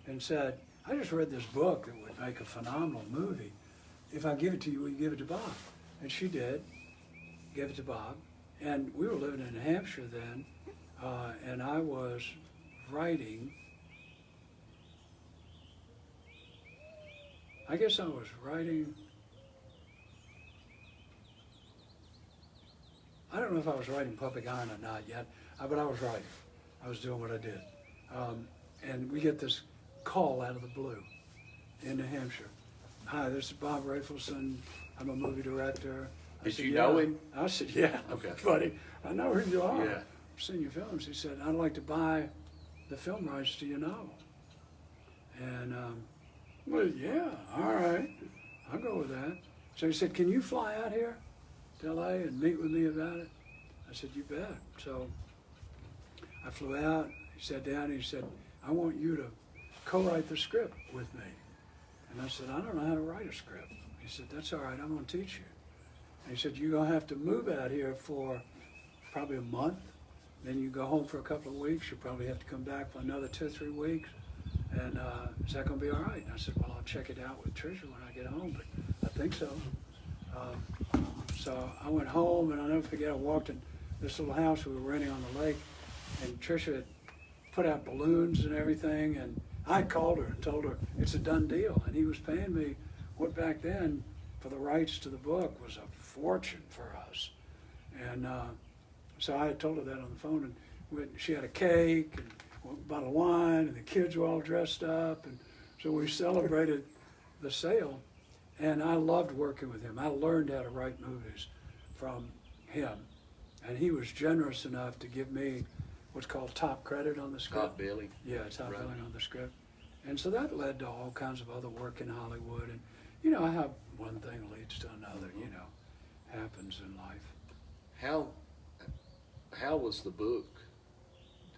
and said, I just read this book that would make a phenomenal movie. If I give it to you, will you give it to Bob? And she did, gave it to Bob. And we were living in New Hampshire then, and I was writing, I guess I was writing, I don't know if I was writing Pumping Iron or not yet, but I was writing. I was doing what I did. And we get this call out of the blue in New Hampshire. Hi, this is Bob Rafelson. I'm a movie director. I Did said, you "Yeah." know him? I said, "Yeah, Okay. buddy, I know who you are. Yeah. I've seen your films." He said, "I'd like to buy the film rights to your novel." And, well, yeah, all right, I'll go with that. So he said, "Can you fly out here to LA and meet with me about it?" I said, "You bet." So I flew out, he sat down, he said, "I want you to co-write the script with me." And I said, "I don't know how to write a script." He said, "That's all right, I'm gonna teach you." And he said, "You're gonna have to move out here for probably a month. Then you go home for a couple of weeks. You'll probably have to come back for another 2 or 3 weeks. And is that gonna be all right?" And I said, "Well, I'll check it out with Tricia when I get home, but I think so." So I went home, and I'll never forget, I walked in this little house we were renting on the lake, and Tricia had put out balloons and everything, and I called her and told her it's a done deal, and he was paying me what back then for the rights to the book was a fortune for us. And so I had told her that on the phone, and she had a cake and a bottle of wine, and the kids were all dressed up, and so we celebrated the sale. And I loved working with him. I learned how to write movies from him, and he was generous enough to give me what's called top credit on the script. Top billing. Yeah, top Right. billing on the script. And so that led to all kinds of other work in Hollywood. And, how one thing leads to another, happens in life. How was the book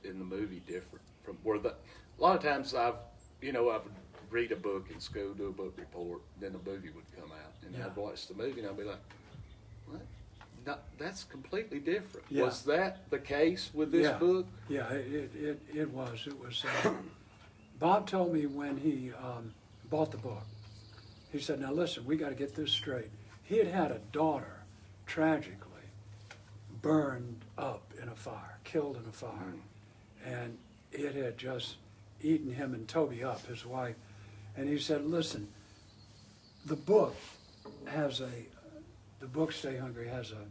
in the movie different from a lot of times I would read a book in school, do a book report, then the movie would come out, and Yeah. I'd watch the movie and I'd be like, what? No, that's completely different. Yeah. Was that the case with this Yeah. book? Yeah, it was. It was. Bob told me when he bought the book, he said, "Now listen, we got to get this straight." He had had a daughter tragically burned up in a fire, killed in a fire, and it had just eaten him and Toby up, his wife. And he said, "Listen, the book Stay Hungry has a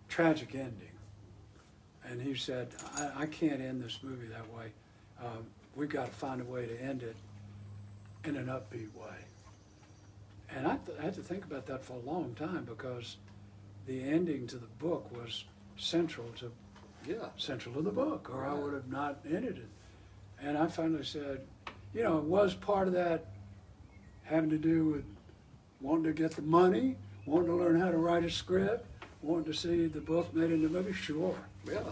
tragic ending." And he said, I can't end this movie that way. We've got to find a way to end it in an upbeat way. And I had to think about that for a long time, because the ending to the book was central to the book, or I would have not ended it. And I finally said, it was part of that having to do with wanting to get the money, wanting to learn how to write a script, wanting to see the book made into a movie, sure. Yeah.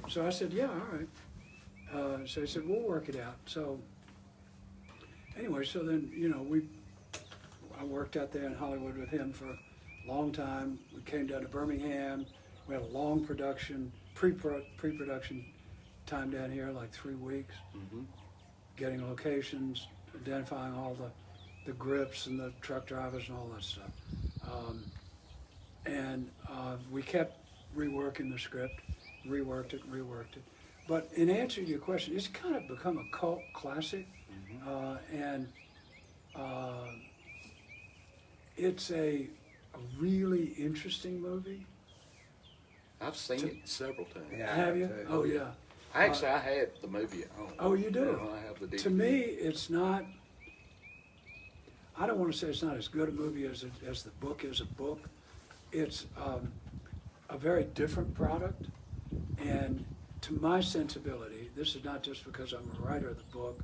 So I said, yeah, all right. So he said, we'll work it out. So anyway, so then, I worked out there in Hollywood with him for a long time. We came down to Birmingham. We had a long production, pre-production time down here, like 3 weeks, getting locations, identifying all the grips and the truck drivers and all that stuff. And we kept reworking the script, reworked it. But in answer to your question, it's kind of become a cult classic, and it's a really interesting movie. I've seen it several times. Yeah, Have you? too. Oh yeah. Actually, I had the movie at home. Oh, you do? I have the DVD. To me, it's not. I don't want to say it's not as good a movie as the book is a book. It's a very different product, and to my sensibility, this is not just because I'm a writer of the book.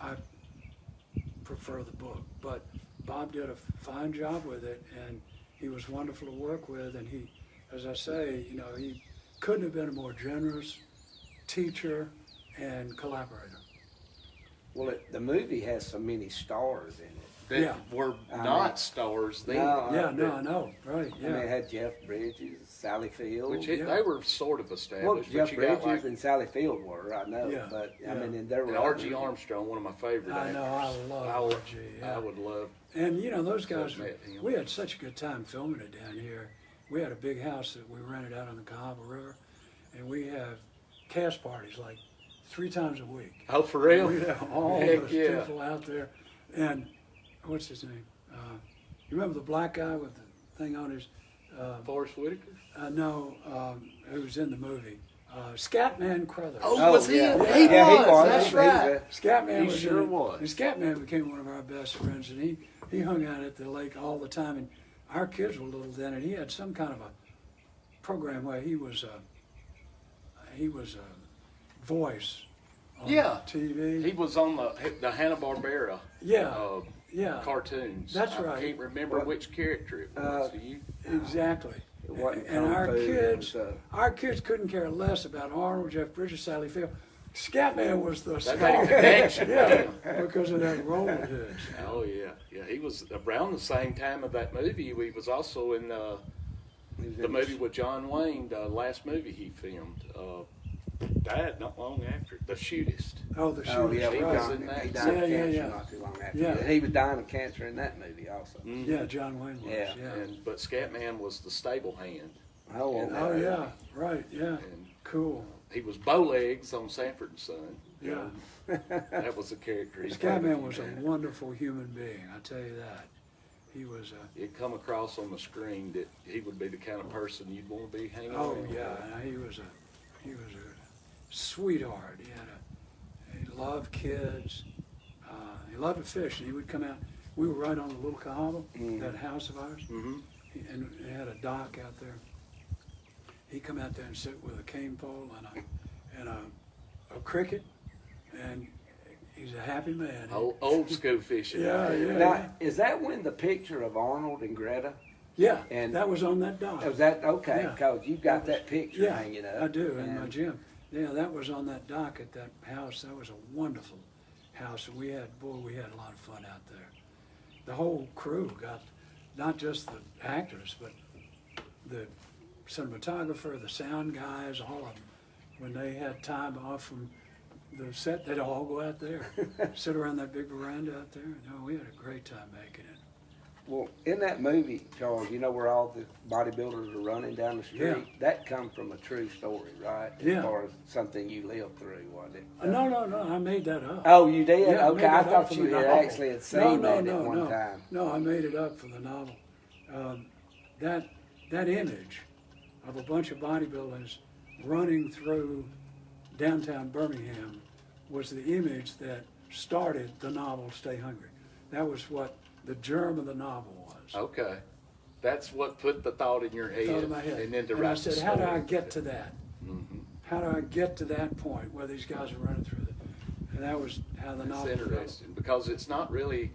I prefer the book, but Bob did a fine job with it, and he was wonderful to work with, and he, as I say, he couldn't have been a more generous teacher and collaborator. Well, the movie has so many stars in it. That Yeah. were I not mean- stars then. Yeah, no, I know, right, I mean, it yeah. had Jeff Bridges, Sally Field. Which Yeah. they were sort of Well, established, Jeff but you got Bridges like and Sally Field were, I know, Yeah, but yeah. I mean, and there were and R.G. others. Armstrong, one of my favorite I know, actors. I love I would, R.G., yeah. I would love. And those guys, I've met him. we had such a good time filming it down here. We had a big house that we rented out on the Cahaba River, and we have cast parties like 3 times a week. Oh, for real? We'd have all Heck those yeah. people out there. And what's his name? You remember the black guy with the thing on his, Forrest Whitaker? no, who was in the movie? Scatman Crothers. Oh, was he? yeah. He Yeah, he was. was. That's He right. was. Scatman He was sure in it. was. And Scatman became one of our best friends, and he hung out at the lake all the time. And our kids were little then, and he had some kind of a program where he was a voice on Yeah. TV. He was on the Hanna-Barbera yeah, yeah, cartoons. That's right. I can't remember which character it was. Do you? exactly. It wasn't And kung our fu, it kids, was, our kids couldn't care less about Arnold, Jeff Bridges, Sally Field. Scatman was the That star. made a connection. Yeah, because of that role of his. Oh yeah, yeah. He was around the same time of that movie. He was also in he was the in movie with John Wayne. The last movie he filmed. Died not long after. The Shootist. Oh, the Oh shooter. yeah, He he was died, in that. he died of Yeah, yeah, cancer yeah. not too long after. Yeah. that. He was dying of cancer in that movie also. Mhm. Yeah, John Wayne was. Yeah. Yeah. But Scatman was the stable hand. Oh, And, Oh yeah, right. Yeah. And Cool. he was Bowlegs on Sanford and Son. Yeah. That was the character. He played. Scatman was a wonderful human being. I tell you that. He was. It come across on the screen that he would be the kind of person you'd want to be hanging Oh around yeah, with. he was a sweetheart. He loved kids. He loved to fish, and he would come out. We were right on the Little Cahaba, that house of ours, Mhm. and it had a dock out there. He'd come out there and sit with a cane pole and a cricket, and he's a happy man. Old school fishing. Yeah, yeah. Now, is that when the picture of Arnold and Greta? Yeah, And- that was on that dock. Was that okay? Yeah. Because you got that picture Yeah, hanging up. I do in my and- gym. Yeah, that was on that dock at that house. That was a wonderful house, and we had a lot of fun out there. The whole crew got, not just the actors, but the cinematographer, the sound guys, all of them. When they had time off from the set, they'd all go out there, sit around that big veranda out there. No, we had a great time making it. Well, in that movie, Charles, you know where all the bodybuilders are running down the street? Yeah. That comes from a true story, right? Yeah. As far as something you lived through, wasn't it? No, I made that up. Oh, you did? Yeah, I made Okay, I that up thought for you the had novel. actually had seen that at one no. time. No, I made it up for the novel. That image of a bunch of bodybuilders running through downtown Birmingham was the image that started the novel Stay Hungry. That was what the germ of the novel was. Okay. That's what put the thought in your head. Thought in my head. And then to And write I said, the how do story. I get to that? Mhm. How do I get to that point where these guys are running through it? And that was how the That's novel developed. interesting because it's not really,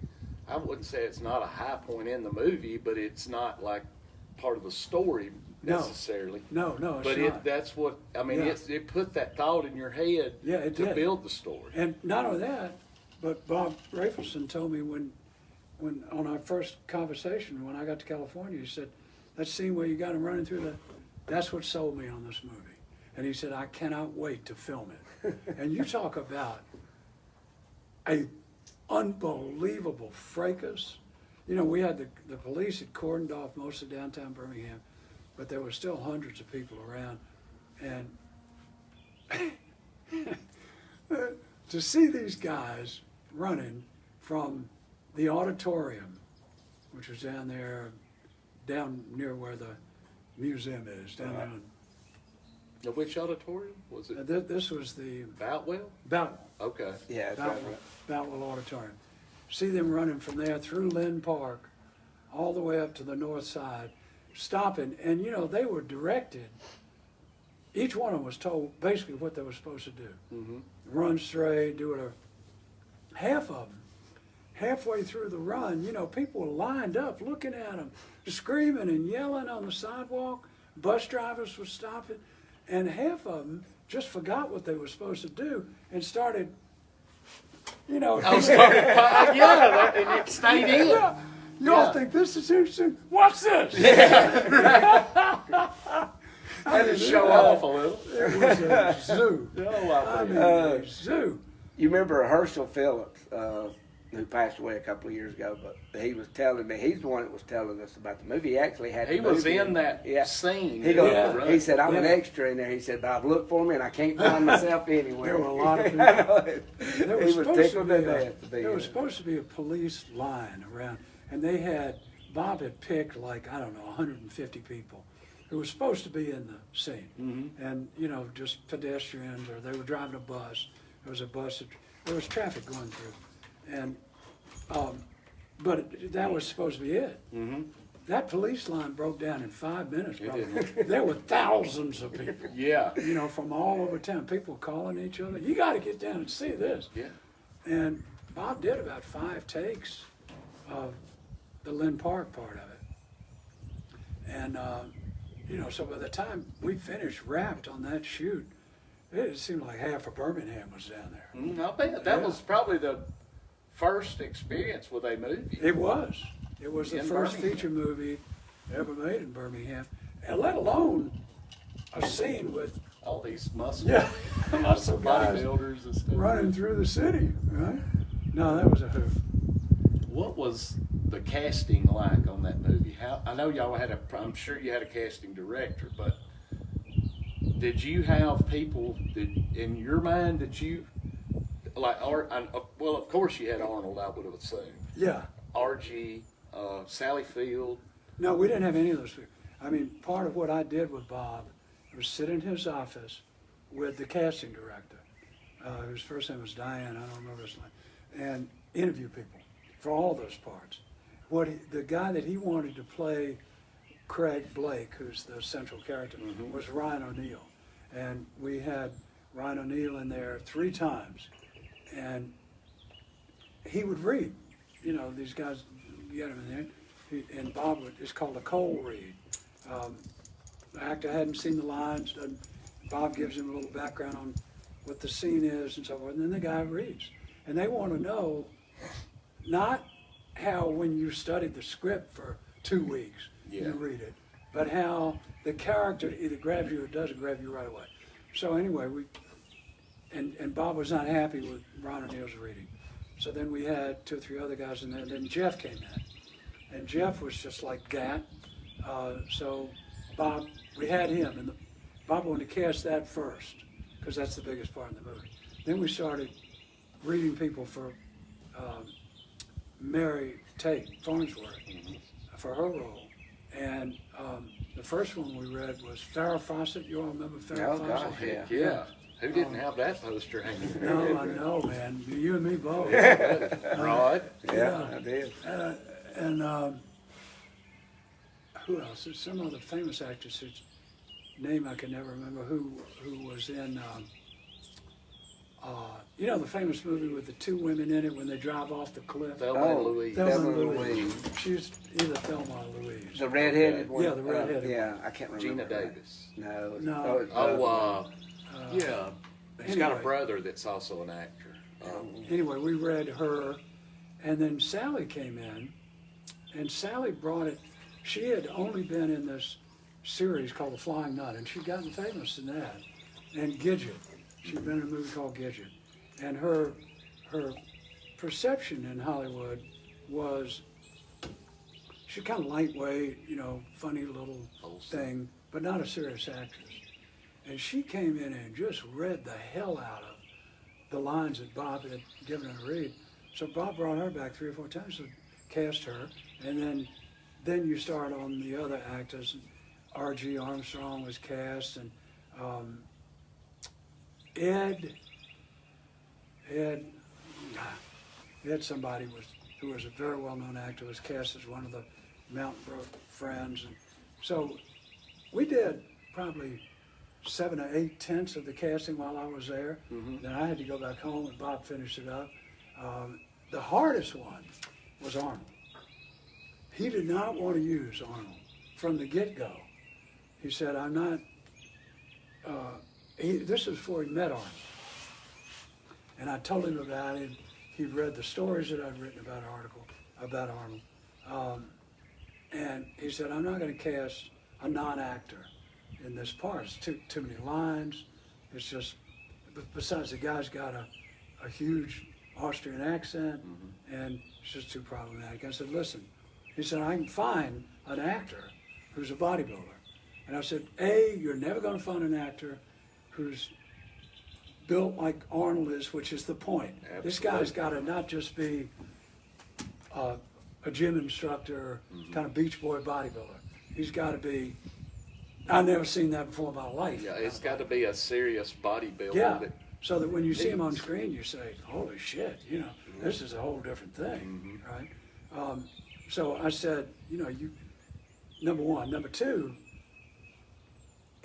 I wouldn't say it's not a high point in the movie, but it's not like part of the story No. necessarily. No, it's But not. that's what, I mean, Yeah. it put that thought in your head Yeah, it to did. build the story. And not only that, but Bob Rafelson told me when on our first conversation, when I got to California, he said, that scene where you got him running through that's what sold me on this movie. And he said, I cannot wait to film it. And you talk about a unbelievable fracas. You know, we had the police had cordoned off most of downtown Birmingham, but there were still hundreds of people around. And to see these guys running from the auditorium, which was down there, down near where the museum is, down there. Now, which auditorium? Was it This was the Boutwell? Boutwell, Okay. Yeah, that's right. Boutwell Auditorium. See them running from there through Lynn Park, all the way up to the north side, stopping, and you know, they were directed, each one of them was told basically what they were supposed to do. Mm-hmm. Run straight, do whatever. Half of them, halfway through the run, you know, people were lined up looking at them, screaming and yelling on the sidewalk. Bus drivers were stopping, and half of them just forgot what they were supposed to do and started, you know. And it stayed in. Yeah. Y'all think this is interesting? Watch this. Had to show off a little. It was a zoo. I mean, a zoo. You remember Herschel Phillips, who passed away a couple of years ago, but he was telling me, he's the one that was telling us about the movie. He actually had He the was movie in that Yeah. scene. He goes, Yeah. he said, I'm an Yeah. extra in there. He said, Bob, look for me, and I can't find myself anywhere. There were a lot of I know it. There He was supposed to tickled be to a- death to be There in was it. supposed to be a police line around, and they had, Bob had picked like, I don't know, 150 people who was supposed to be in the scene. And, you know, just pedestrians, or they were driving a bus. There was a bus, there was traffic going through. And, but that was supposed to be it. That police line broke down in 5 minutes, probably. There were thousands of people, Yeah. you know, from all over town. People calling each other, you got to get down and see this. Yeah. And Bob did about 5 takes of the Lynn Park part of it. And, you know, so by the time we finished, wrapped on that shoot, it seemed like half of Birmingham was down there. I bet that was probably the first experience with a movie. It was. It was the In first Birmingham. feature movie ever made in Birmingham, and let alone a scene with All these muscle, muscle guys bodybuilders and stuff. running through the city, right? No, that was a hoot. What was the casting like on that movie? How, I know y'all had I'm sure you had a casting director, but did you have people that, in your mind, that you, like, well, of course you had Arnold, I would have assumed. Yeah. RG, Sally Field. No, we didn't have any of those people. I mean, part of what I did with Bob was sit in his office with the casting director, whose first name was Diane, I don't remember his name, and interview people for all those parts. The guy that he wanted to play Craig Blake, who's the central character, was Ryan O'Neal. And we had Ryan O'Neal in there 3 times. And he would read. You know, these guys, you get him in there. And Bob it's called a cold read. The actor hadn't seen the lines. Bob gives him a little background on what the scene is and so forth. And then the guy reads. And they want to know not how when you studied the script for 2 weeks, you read it, but how the character either grabs you or doesn't grab you right away. So anyway, and Bob was not happy with Ron O'Neal's reading. So then we had 2 or 3 other guys in there, and then Jeff came in. And Jeff was just like that. So Bob, we had him, and Bob wanted to cast that first, because that's the biggest part in the movie. Then we started reading people for Mary Tate Farnsworth for her role. And the first one we read was Farrah Fawcett. You all remember Farrah Oh, Fawcett? gosh, yeah. Yeah. Who didn't have that poster hanging? No, I know, man. You and me both. Rod. Yeah, I did. And who else? There's some other famous actress whose name I can never remember, who was in, you know, the famous movie with the 2 women in it when they drive off the cliff? Thelma and Oh, Louise. Thelma and Thelma and Louise. Louise. She's either Thelma or Louise. The redheaded one. Yeah, the redheaded Yeah, I can't remember. Gina her name. Davis. No. No. it's Yeah. He's got a Anyway. brother that's also an actor. Anyway, we read her, and then Sally came in, and Sally brought it. She had only been in this series called The Flying Nut, and she'd gotten famous in that. And Gidget, she'd been in a movie called Gidget, and her perception in Hollywood was she's kind of lightweight, you know, funny little thing, but not a serious actress. And she came in and just read the hell out of the lines that Bob had given her to read. So Bob brought her back 3 or 4 times to cast her, and then you start on the other actors. R.G. Armstrong was cast, and Ed, somebody who was a very well-known actor, was cast as one of the Mountain Brook friends. And so we did probably 7 or 8 tenths of the casting while I was there. Then I had to go back home, and Bob finished it up. The hardest one was Arnold. He did not want to use Arnold from the get-go. He said, I'm not, this was before he met Arnold. And I told him about it. He'd read the stories that I'd written about Arnold. And he said, I'm not going to cast a non-actor in this part. It's too many lines. It's just, besides the guy's got a huge Austrian accent, and it's just too problematic. I said, listen, he said, I can find an actor who's a bodybuilder. And I said, A, you're never going to find an actor who's built like Arnold is, which is the point. Absolutely. This guy's got to not just be a gym instructor, kind of beach boy bodybuilder. He's got to be I never seen that before in my life. Yeah, it's got to be a serious bodybuilder. Yeah, that- so that when you see him on needs. screen, you say, holy shit, this is a whole different thing, right? So I said, number one. Number two,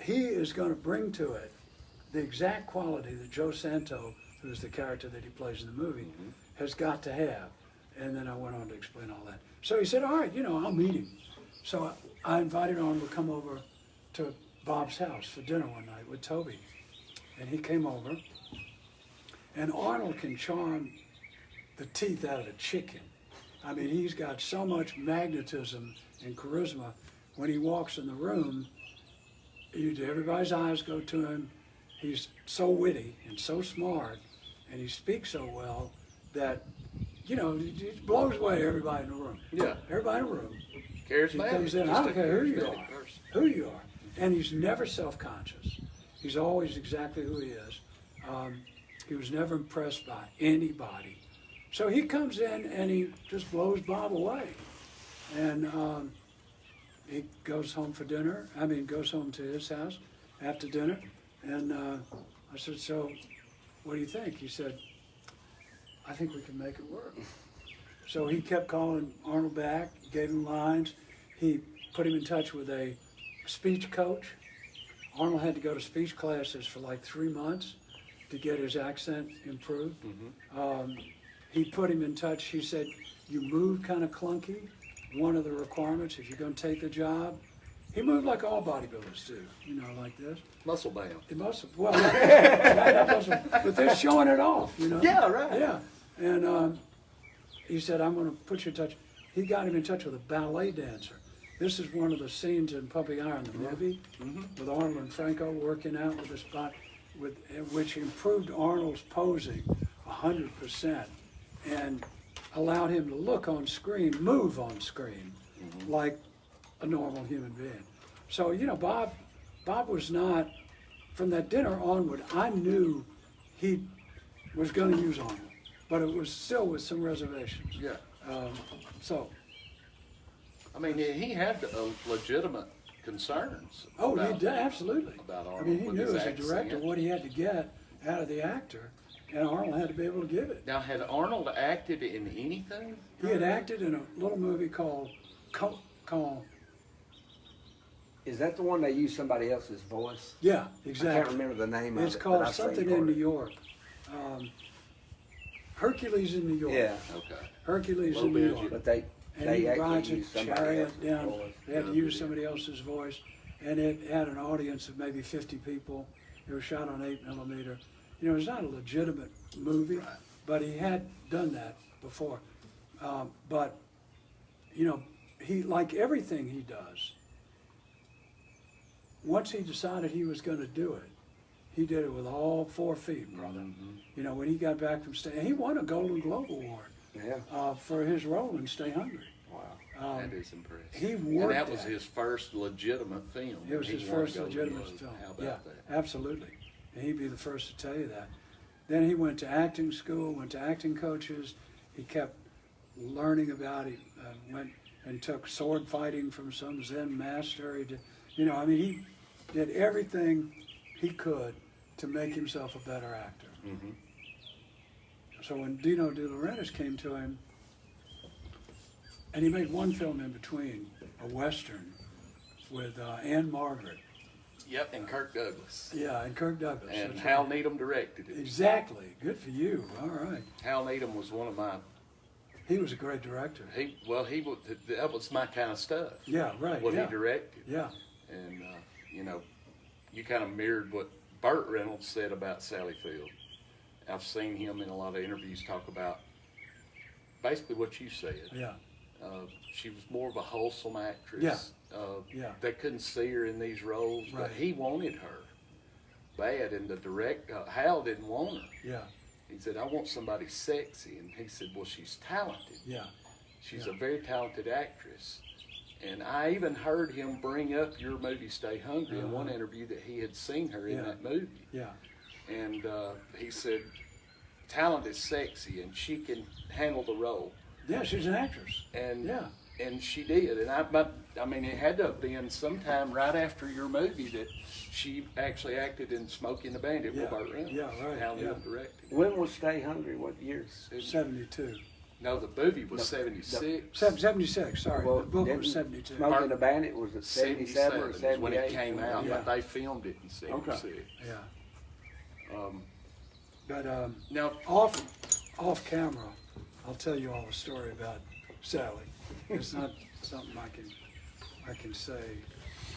he is going to bring to it the exact quality that Joe Santo, who's the character that he plays in the movie, has got to have. And then I went on to explain all that. So he said, all right, I'll meet him. So I invited Arnold to come over to Bob's house for dinner one night with Toby. And he came over. And Arnold can charm the teeth out of the chicken. I mean, he's got so much magnetism and charisma. When he walks in the room, everybody's eyes go to him. He's so witty and so smart, and he speaks so well that, it blows away everybody in the room. Yeah. Everybody in the room. Charismatic. He comes in, just I don't a care who you charismatic are, person. who you are. And he's never self-conscious. He's always exactly who he is. He was never impressed by anybody. So he comes in and he just blows Bob away. And he goes home for dinner. Goes home to his house after dinner. And I said, so what do you think? He said, I think we can make it work. So he kept calling Arnold back, gave him lines. He put him in touch with a speech coach. Arnold had to go to speech classes for like 3 months to get his accent improved. He put him in touch. He said, you move kind of clunky. One of the requirements, if you're going to take the job, he moved like all bodybuilders do, like this. Muscle bound. He must have, well, that wasn't, but they're showing it off, Yeah, right. Yeah. And he said, I'm going to put you in touch. He got him in touch with a ballet dancer. This is one of the scenes in Pumping Iron, the movie, with Arnold and Franco working out with this body, which improved Arnold's posing 100% and allowed him to look on screen, move on screen, like a normal human being. So, Bob was not, from that dinner onward, I knew he was going to use Arnold, but it was still with some reservations. Yeah. So, He had legitimate concerns. oh, he about- did, absolutely. about Arnold He with knew his as a director accent. what he had to get out of the actor, and Arnold had to be able to give it. Now, had Arnold acted in anything? He had acted in a little movie called Is that the one they use somebody else's voice? yeah, I exactly. can't remember the name of it. It's but called I've seen something part in of New it. York. Hercules in New York. Yeah, Okay. Hercules Low in New budget. York. but they And he actually rides a use somebody chariot else's down. voice. They had to Yeah, use yeah. somebody else's voice, and it had an audience of maybe 50 people. It was shot on 8mm. It's not a legitimate movie, Right. but he had done that before. But he, like everything he does, once he decided he was going to do it, he did it with all 4 feet, brother. When he got back from he won a Golden Globe Award Yeah, for his role in Stay Hungry. wow. That is impressive. he And worked that was at his first legitimate film. It was He his won a first Golden legitimate Globe. film. How about Yeah, that? absolutely. And he'd be the first to tell you that. Then he went to acting school, went to acting coaches. He kept learning about it. Went and took sword fighting from some Zen master. He did, he did everything he could to make himself a better actor. Mhm. So when Dino De Laurentiis came to him, and he made one film in between, a Western, with Anne Margaret. Yep, and Kirk Douglas. Yeah, and Kirk Douglas. And that's Hal right. Needham directed it. Exactly. Good for you. All right. Hal Needham was one of my. He was a great director. That was my kind of stuff. Yeah, right. What yeah. he directed. Yeah. And you kind of mirrored what Burt Reynolds said about Sally Field. I've seen him in a lot of interviews talk about basically what you said. Yeah. She was more of a wholesome actress. Yeah. Yeah. They couldn't see her in these roles, but Right. he wanted her bad, and Hal didn't want her. Yeah. He said, I want somebody sexy. And he said, well, she's talented. Yeah. She's Yeah. a very talented actress. And I even heard him bring up your movie Stay Hungry in one interview that he had seen her in Yeah. that movie. Yeah. And he said, talent is sexy and she can handle the role. Yeah, she's an actress. And Yeah. And she did, and I mean, it had to have been sometime right after your movie that she actually acted in Smokey and the Bandit with Burt Reynolds. Yeah, right, How yeah. directed. When was Stay Hungry? What years? 72. No, the movie was 76. 76, sorry. Well, the book didn't was 72. Smoking and the Bandit was it 77 or is 78? when it came out, Yeah. but they filmed it in 76. Yeah. Um, But now, off camera, I'll tell you all a story about Sally. It's not something I can say,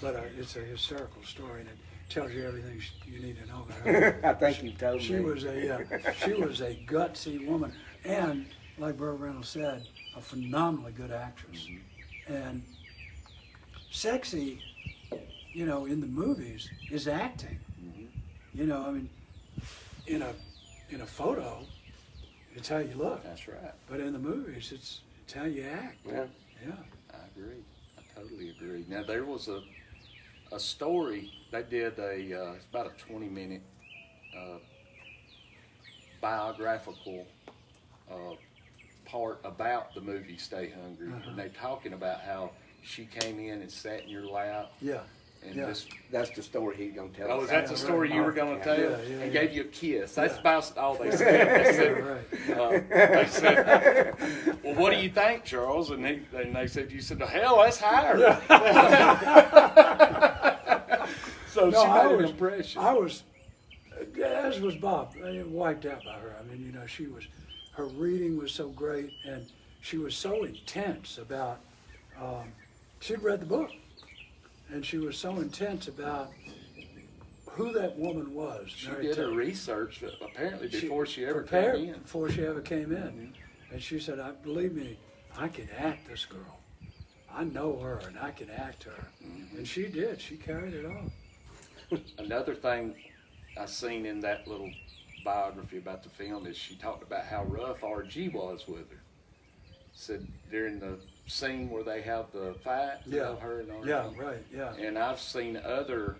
but it's a historical story, and it tells you everything you need to know about her. I think you told She me. was a gutsy woman, and like Burt Reynolds said, a phenomenally good actress, and sexy. You know, in the movies is acting. You know, I mean, in a photo, it's how you look, that's right. but in the movies, it's how you act. Yeah. Yeah. I agree. I totally agree. Now there was a story they did it's about a 20-minute biographical part about the movie Stay Hungry, and they're talking about how she came in and sat in your lap, Yeah. and Yeah. this. That's the story he's gonna tell. Oh, us. is that the story you were going to tell? Yeah, And yeah. gave you a kiss. That's Yeah. about all they said. They said, Right. they said, well, what do you think, Charles? And they said, you said, the hell, let's hire her. So No, she I made an was- impression. I was, as was Bob, wiped out by her. I mean, you know, her reading was so great, and she was so intense about, she'd read the book, and she was so intense about who that woman was. She Mary did her Taylor. research apparently before she ever prepared came in. before she ever came in. And she said, believe me, I can act this girl. I know her, and I can act her. And she did. She carried it off. Another thing I seen in that little biography about the film is she talked about how rough RG was with her. Said during the scene where they have the fight, you know, her and RG. Yeah, right, yeah. And I've seen other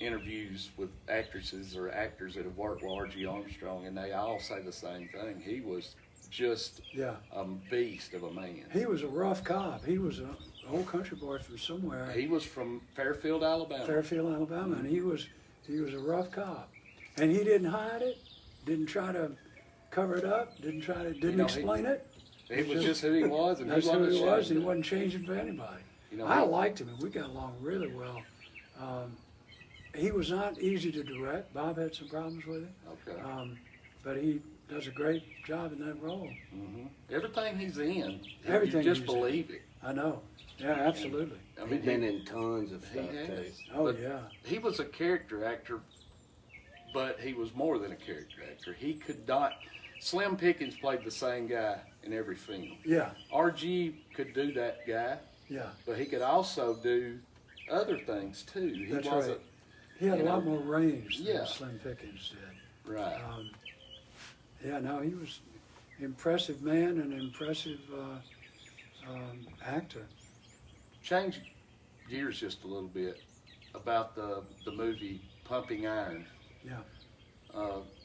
interviews with actresses or actors that have worked with R.G. Armstrong, and they all say the same thing. He was just Yeah. a beast of a man. He was a rough cop. He was an old country boy from somewhere, He was from Fairfield, Alabama. Fairfield, Alabama, and he was a rough cop. And he didn't hide it, didn't try to cover it up, didn't know, explain it. He was just who he was, and That's he who wasn't he was. ashamed He of it. wasn't changing for anybody. You know, I he- liked him, and we got along really well. He was not easy to direct. Bob had some problems with him, Okay. but he does a great job in that role. Everything he's in, Everything you just he's in. believe it. I know. Yeah, absolutely. I He's mean, been in tons of he stuff too. has. Oh, But yeah. He was a character actor, but he was more than a character actor. He could not. Slim Pickens played the same guy in every film. Yeah, RG could do that guy, yeah. but he could also do other things too. He That's wasn't right. He had you a lot know, more range than yeah. Slim Pickens did. right. Yeah, no, he was an impressive man and an impressive actor. Change gears just a little bit about the movie Pumping Iron. Yeah.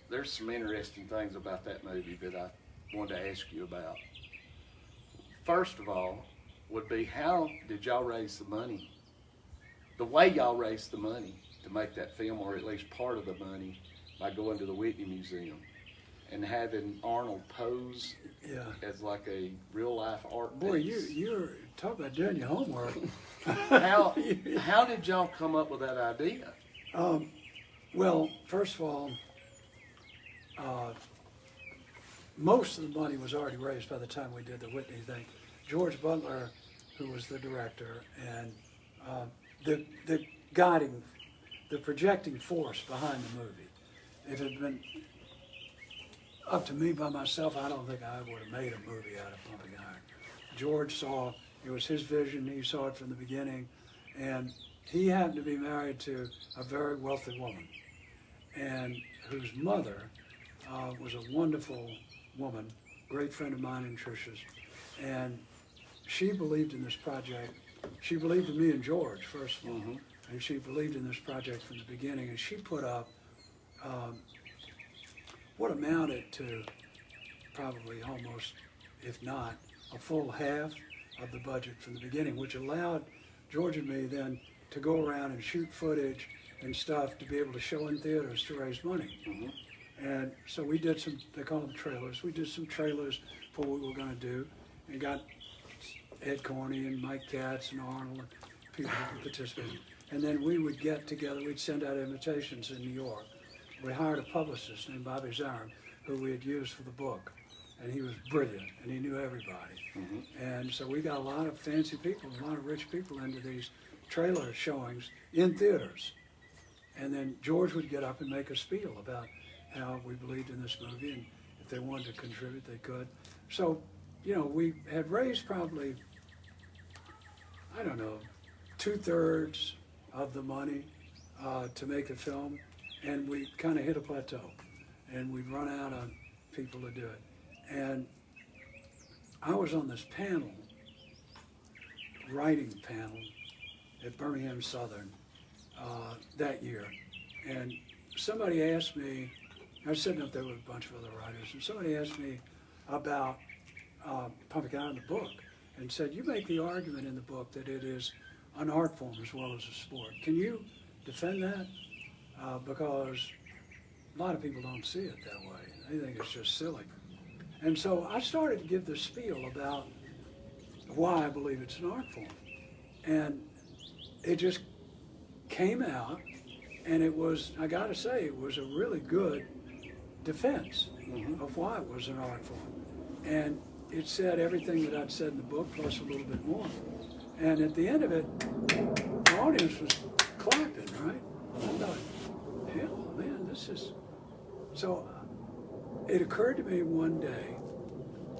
There's some interesting things about that movie that I wanted to ask you about. First of all, would be how did y'all raise the money? The way y'all raised the money to make that film, or at least part of the money, by going to the Whitney Museum and having Arnold pose Yeah. as like a real life art Boy, piece. you're talking about doing your homework. How did y'all come up with that idea? Well, first of all, most of the money was already raised by the time we did the Whitney thing. George Butler, who was the director, and the guiding, the projecting force behind the movie. If it had been up to me by myself, I don't think I would have made a movie out of Pumping Iron. George saw, it was his vision, he saw it from the beginning, and he happened to be married to a very wealthy woman, and whose mother was a wonderful woman, great friend of mine and Tricia's, and she believed in this project. She believed in me and George, first of all, and she believed in this project from the beginning, and she put up what amounted to probably almost, if not a full half of the budget from the beginning, which allowed George and me then to go around and shoot footage and stuff to be able to show in theaters to raise money. And so we did some, they call them trailers, we did some trailers for what we were going to do, and got Ed Corney and Mike Katz and Arnold and people who participated. And then we would get together, we'd send out invitations in New York. We hired a publicist named Bobby Zarin, who we had used for the book. And he was brilliant, and he knew everybody. And so we got a lot of fancy people, a lot of rich people into these trailer showings in theaters. And then George would get up and make a spiel about how we believed in this movie, and if they wanted to contribute, they could. So, you know, we had raised probably, I don't know, 2/3 of the money to make the film, and we kind of hit a plateau, and we'd run out of people to do it. And I was on this panel, writing panel at Birmingham Southern that year, and somebody asked me, I was sitting up there with a bunch of other writers, and somebody asked me about Pumping Out in the book, and said, you make the argument in the book that it is an art form as well as a sport. Can you defend that? Because a lot of people don't see it that way. They think it's just silly. And so I started to give this spiel about why I believe it's an art form. And it just came out, and it was, I gotta say, it was a really good defense of why it was an art form. And it said everything that I'd said in the book, plus a little bit more. And at the end of it, the audience was clapping, right? I thought, hell, man, this is... So it occurred to me one day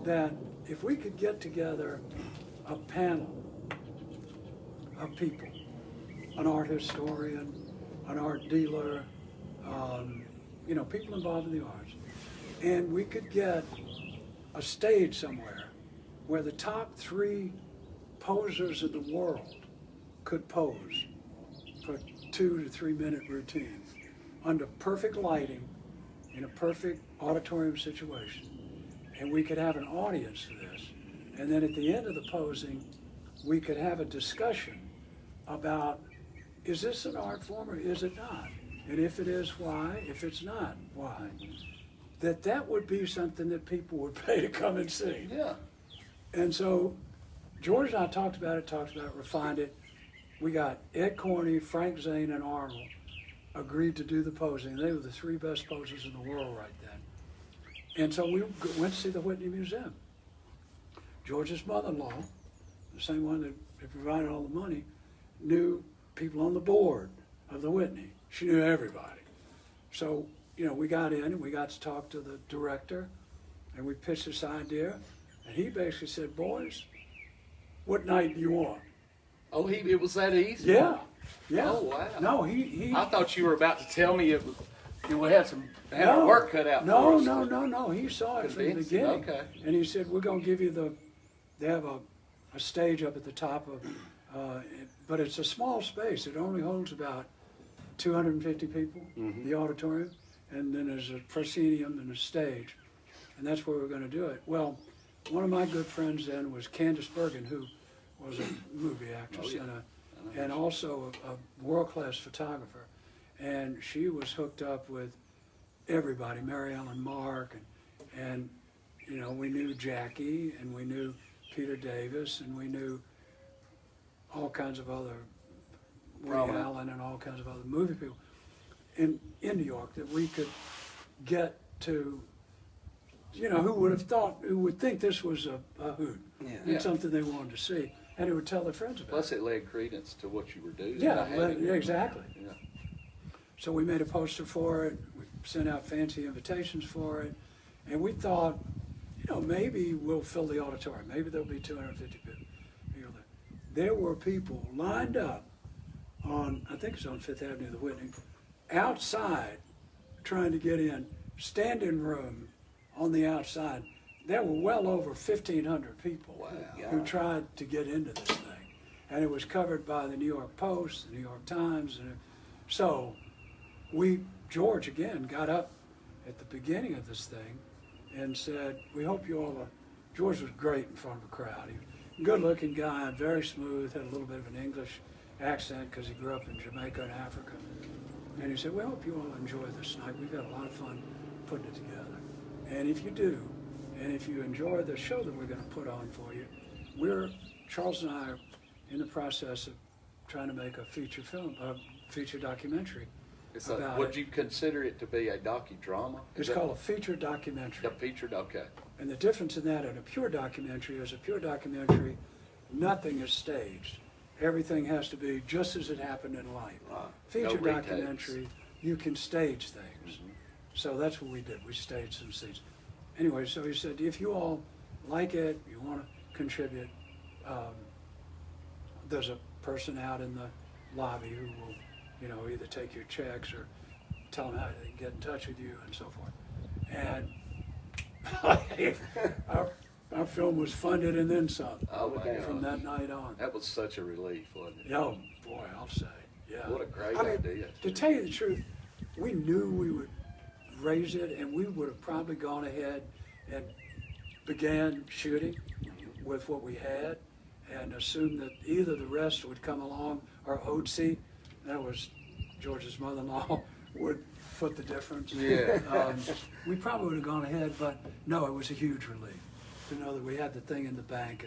that if we could get together a panel of people, an art historian, an art dealer, you know, people involved in the arts, and we could get a stage somewhere where the top 3 posers in the world could pose for a 2 to 3 minute routine under perfect lighting in a perfect auditorium situation, and we could have an audience for this. And then at the end of the posing, we could have a discussion about, is this an art form or is it not? And if it is, why? If it's not, why? That would be something that people would pay to come and see. Yeah. And so George and I talked about it, refined it. We got Ed Corney, Frank Zane, and Arnold agreed to do the posing. They were the 3 best posers in the world right then. And so we went to see the Whitney Museum. George's mother-in-law, the same one that provided all the money, knew people on the board of the Whitney. She knew everybody. So, you know, we got in and we got to talk to the director, and we pitched this idea, and he basically said, boys, what night do you want? Oh, it was that easy? Yeah. Yeah. Oh, wow. No, he I thought you were about to tell me we had our work cut out for us. No. He saw it from the Convinced? beginning. Okay. And he said, we're going to give you they have a stage up at the top of, but it's a small space. It only holds about 250 people, the auditorium, and then there's a proscenium and a stage. And that's where we're going to do it. Well, one of my good friends then was Candace Bergen, who was a movie actress and also a world-class photographer. And she was hooked up with everybody, Mary Ellen Mark, and you know, we knew Jackie, and we knew Peter Davis, and we knew all kinds of other, Woody Allen and all kinds of other movie people in New York that we could get to, you know, who would think this was a hoot, and something they wanted to see, and it would tell their friends about Plus it. it led credence to what you were doing. Yeah, exactly. Yeah. So we made a poster for it, we sent out fancy invitations for it, and we thought, you know, maybe we'll fill the auditorium. Maybe there'll be 250 people there. There were people lined up on, I think it's on Fifth Avenue, the Whitney, outside trying to get in, standing room on the outside. There were well over 1,500 people who tried to get into this thing. And it was covered by the New York Post, the New York Times. And so George again got up at the beginning of this thing and said, we hope you all are George was great in front of a crowd. He good looking guy, very smooth, had a little bit of an English accent because he grew up in Jamaica and Africa. And he said, we hope you all enjoy this night. We've got a lot of fun putting it together. And if you do, and if you enjoy the show that we're going to put on for you, Charles and I are in the process of trying to make a feature film, a feature documentary. It's would you consider it to be a docudrama? It's called a feature documentary. A featured, okay. And the difference in that and a pure documentary is a pure documentary, nothing is staged. Everything has to be just as it happened in life. Right. Feature No retakes. documentary, you can stage things. So that's what we did. We staged some scenes. Anyway, so he said, if you all like it, you want to contribute, there's a person out in the lobby who will, you know, either take your checks or tell them how to get in touch with you and so forth. And our film was funded and then some Oh my from God. that night on. That was such a relief, wasn't it? Oh, boy, I'll say, yeah. What a great I mean, idea. to tell you the truth, we knew we would raise it, and we would have probably gone ahead and began shooting with what we had and assumed that either the rest would come along or Otzi, that was George's mother-in-law, would foot the difference. Yeah. We probably would have gone ahead, but no, it was a huge relief to know that we had the thing in the bank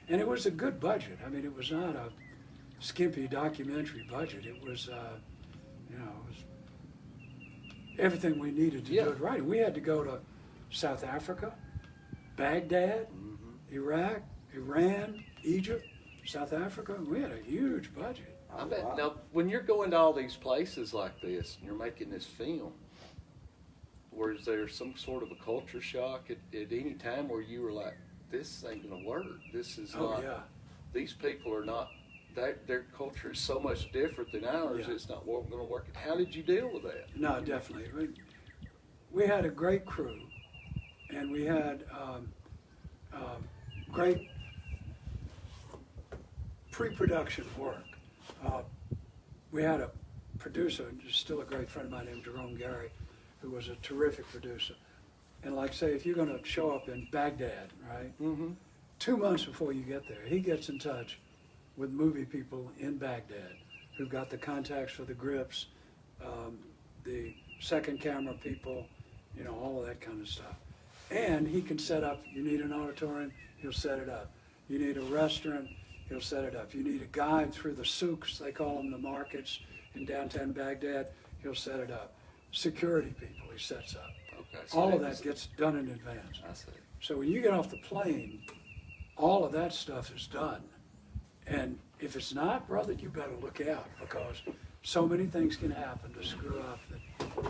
and it was a good budget. I mean, it was not a skimpy documentary budget. It was, you know, it was everything we needed to Yeah. do it right. We had to go to South Africa, Baghdad, Iraq, Iran, Egypt, South Africa. We had a huge budget. I bet. wow. Now, when you're going to all these places like this and you're making this film, was there some sort of a culture shock at any time where you were like, this ain't gonna work? This is Oh, not, yeah. these people are not, their culture is so much different than ours, Yeah. it's not gonna work. How did you deal with that? No, definitely. We had a great crew, and we had great pre-production work. We had a producer, still a great friend of mine named Jerome Gary, who was a terrific producer. And like say, if you're going to show up in Baghdad, right? Mm-hmm. 2 months before you get there, he gets in touch with movie people in Baghdad who've got the contacts for the grips, the second camera people, you know, all of that kind of stuff. And he can set up, you need an auditorium, he'll set it up. You need a restaurant, he'll set it up. You need a guide through the souks, they call them the markets in downtown Baghdad, he'll set it up. Security people, he sets up. Okay. So All of was- that gets done in advance. I see. So when you get off the plane, all of that stuff is done. And if it's not, brother, you better look out because so many things can happen to screw up.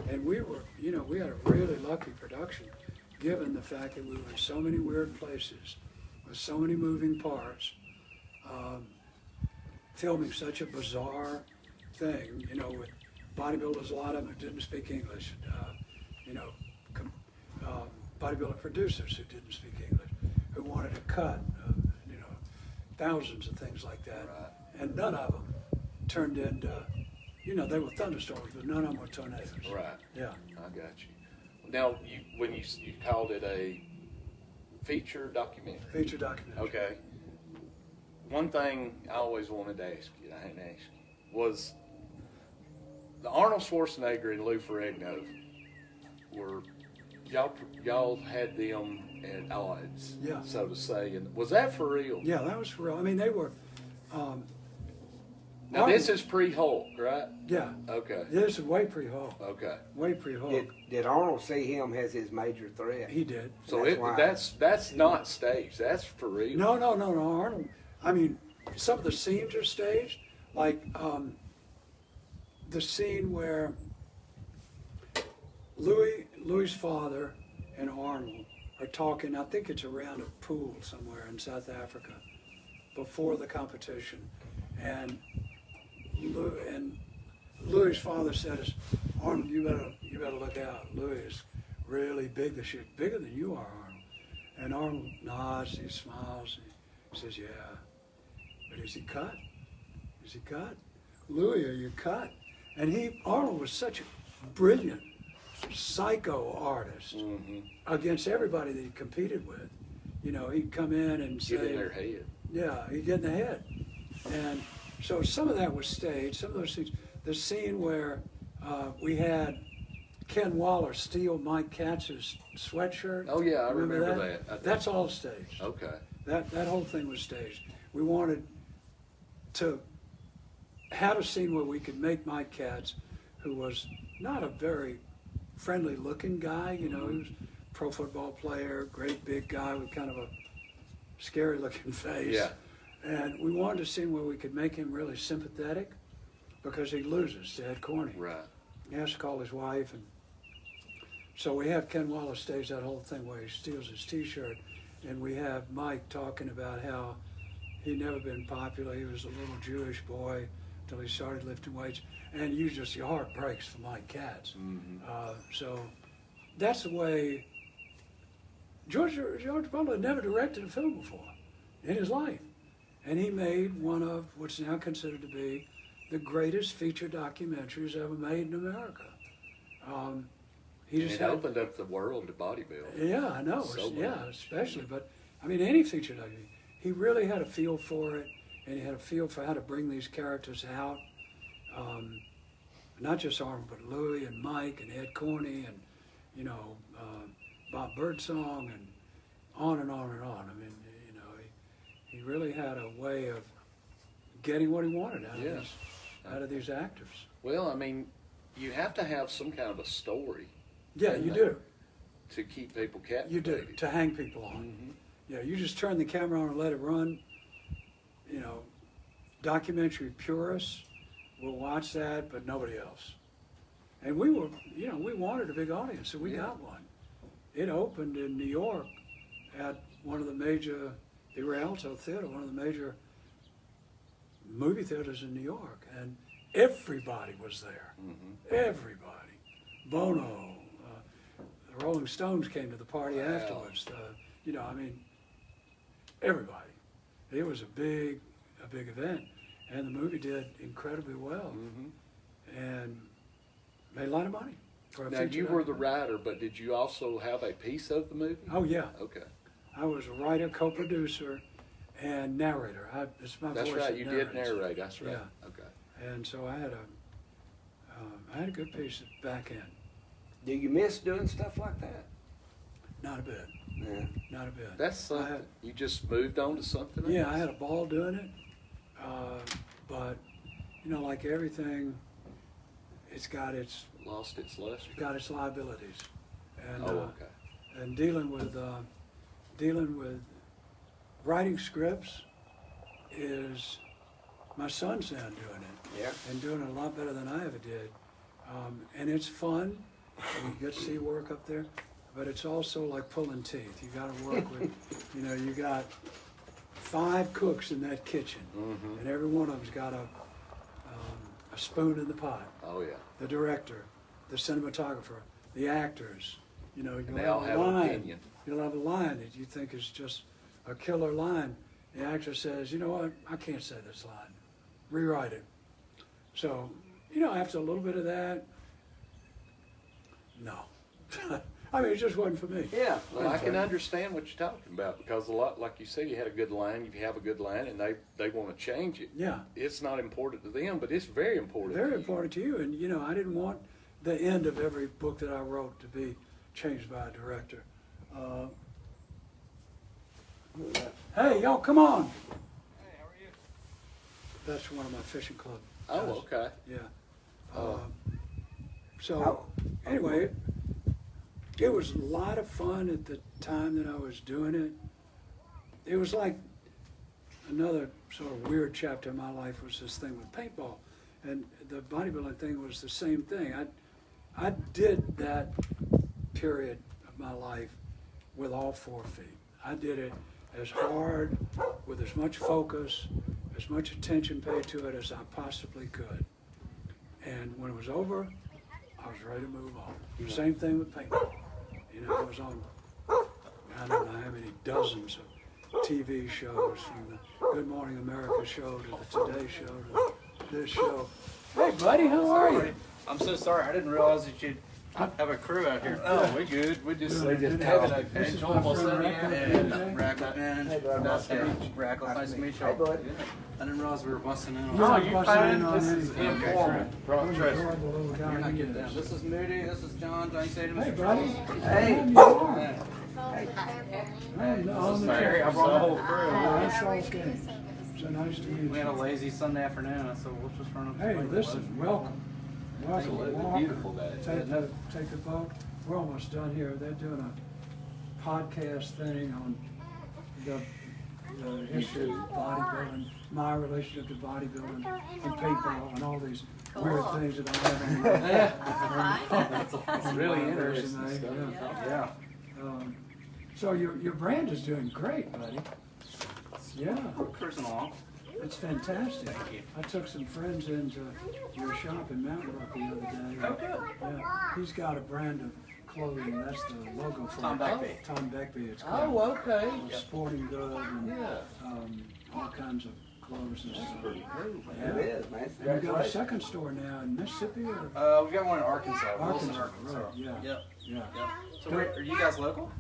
And we were, you know, we had a really lucky production given the fact that we were in so many weird places with so many moving parts, filming such a bizarre thing, you know, with bodybuilders, a lot of them who didn't speak English, you know, bodybuilder producers who didn't speak English, who wanted to cut, you know, thousands of things like that. Right. And none of them turned into, you know, they were thunderstorms, but none of them were tornadoes. Right. Yeah. I got you. Now, when you called it a feature documentary. Feature documentary. Okay. One thing I always wanted to ask you, I hadn't asked you, was the Arnold Schwarzenegger and Lou Ferrigno were, y'all had them at odds, Yeah. so to say, and was that for real? Yeah, that was for real. I mean, they were, Now this is pre-Hulk, right? yeah, Okay. this is way pre-Hulk, Okay. way pre-Hulk. Did Arnold see him as his major threat? He did. So That's why. that's not staged. That's for real. No, Arnold. I mean, some of the scenes are staged, like the scene where Louis's father and Arnold are talking. I think it's around a pool somewhere in South Africa before the competition, and Louis's father says, "Arnold, you better look out. Louis is really big this year, bigger than you are, Arnold." And Arnold nods, he smiles, he says, "Yeah, but is he cut? Is he cut? Louis, are you cut?" And Arnold was such a brilliant psycho artist Mm-hmm. against everybody that he competed with. you know, he'd come in and say, Get in their head. yeah, he'd get in the head. And so some of that was staged, some of those things. The scene where we had Ken Waller steal Mike Katz's sweatshirt. Oh yeah, I remember that. I do. That's all staged. Okay. That whole thing was staged. We wanted to have a scene where we could make Mike Katz, who was not a very friendly looking guy, you know, he was a pro football player, great big guy with kind of a scary looking face. Yeah. And we wanted a scene where we could make him really sympathetic because he loses to Ed Corney. Right. He has to call his wife, and so we have Ken Wallace stage that whole thing where he steals his T-shirt, and we have Mike talking about how he'd never been popular. He was a little Jewish boy till he started lifting weights, and your heart breaks for Mike Katz. So that's the way George Butler had never directed a film before in his life, and he made one of what's now considered to be the greatest feature documentaries ever made in America. He just It opened up the world to bodybuilding. Yeah, I know. So Yeah, much. especially. But I mean, any feature documentary, he really had a feel for it, and he had a feel for how to bring these characters out. Not just Arnold, but Louis and Mike and Ed Corney and you know Bob Birdsong and on and on and on. I mean, you know, he really had a way of getting what he wanted out of these actors. Well, I mean, you have to have some kind of a story Yeah, you do. to keep people captivated. You do, to hang people on. Yeah, you just turn the camera on and let it run. You know, documentary purists will watch that, but nobody else. And we wanted a big audience, so we got one. It opened in New York at one of the major, the Rialto Theater, one of the major movie theaters in New York, and everybody was there. Everybody. Bono, the Rolling Stones came to the party afterwards. You know, I mean, everybody. It was a big event, and the movie did incredibly well, and made a lot of money. For a Now, feature you were the documentary. writer, but did you also have a piece of the movie? Oh yeah, Okay. I was a writer, co-producer, and narrator. It's my That's voice right, that you did narrates. narrate, that's right. Yeah. Okay. And so I had a good piece at the back end. Do you miss doing stuff like that? Not a bit. Yeah. Not a bit. That's I something. had- You just moved on to something else? Yeah, I had a ball doing it, but you know, like everything, it's got its Lost its luster? liabilities, and Oh, okay. and dealing with writing scripts is my son's now doing it. Yeah. And doing it a lot better than I ever did, and it's fun. You get to see work up there, but it's also like pulling teeth. You got to work with, you know, you got 5 cooks in that kitchen, and every one of them's got a spoon in the pot. Oh, yeah. The director, the cinematographer, the actors. You know, And they all have an opinion. You'll have a line that you think is just a killer line. The actor says, you know what, I can't say this line. Rewrite it. So, you know, after a little bit of that, no. I mean, it just wasn't for me. Yeah. Well, I can understand what you're talking about because a lot, like you said, you had a good line. If you have a good line and they want to change it, Yeah. it's not important to them, but it's very important. Very to you. important to you. And, you know, I didn't want the end of every book that I wrote to be changed by a director. Hey, y'all, come on. Hey, how are you? That's one of my fishing club. Oh, guys. okay. Yeah. Oh. So, anyway, it was a lot of fun at the time that I was doing it. It was like another sort of weird chapter in my life was this thing with paintball. And the bodybuilding thing was the same thing. I did that period of my life with all 4 feet. I did it as hard, with as much focus, as much attention paid to it as I possibly could. And when it was over, I was ready to move on. Same thing with paintball. You know, I was on, I don't know how many dozens of TV shows, from the Good Morning America show to the Today show to this show. Hey, buddy, how are you? I'm so sorry. I didn't realize that you'd I have a crew out here. Oh, we good. We just having a This is enjoyable my friend Sunday. Rackle. Nice to meet you. Rackle, nice to meet you. I didn't realize we were busting in on No, this. you fine? This is informal. Who's the adorable little guy You're not he getting down. is? This is Moody. This is John. John, you say to Hey, Mr. buddy. Charles. Hey. How you doing? Hey, no, this on is the Mary. I camera. brought the whole Oh, crew. that's Charles King. So nice to meet We had a you. lazy Sunday afternoon, so we'll just run up. Hey, listen, welcome. Welcome. It's a Walk. beautiful day. Take the boat. We're almost done here. They're doing a podcast thing on the history of bodybuilding, my relationship to bodybuilding and paintball and all these weird things that I have on It's really interesting resume. stuff. Yeah. So your brand is doing great, buddy. Yeah, We're cruising along. it's fantastic. Thank you. I took some friends into your shop in Mount Rock the other day. Oh, good. Yeah, he's got a brand of clothing. That's the logo for Tom it. Beckby. Tom Beckby. It's called. Oh, okay. Sporting good and Yeah. all kinds of clothes and stuff. Pretty cool, man. It is, man. And you got a Congratulations. second store now in Mississippi or We've got one in Arkansas. Wilson, Arkansas? Arkansas. Right, yeah. Yep. Yeah. Yep. So are you guys local?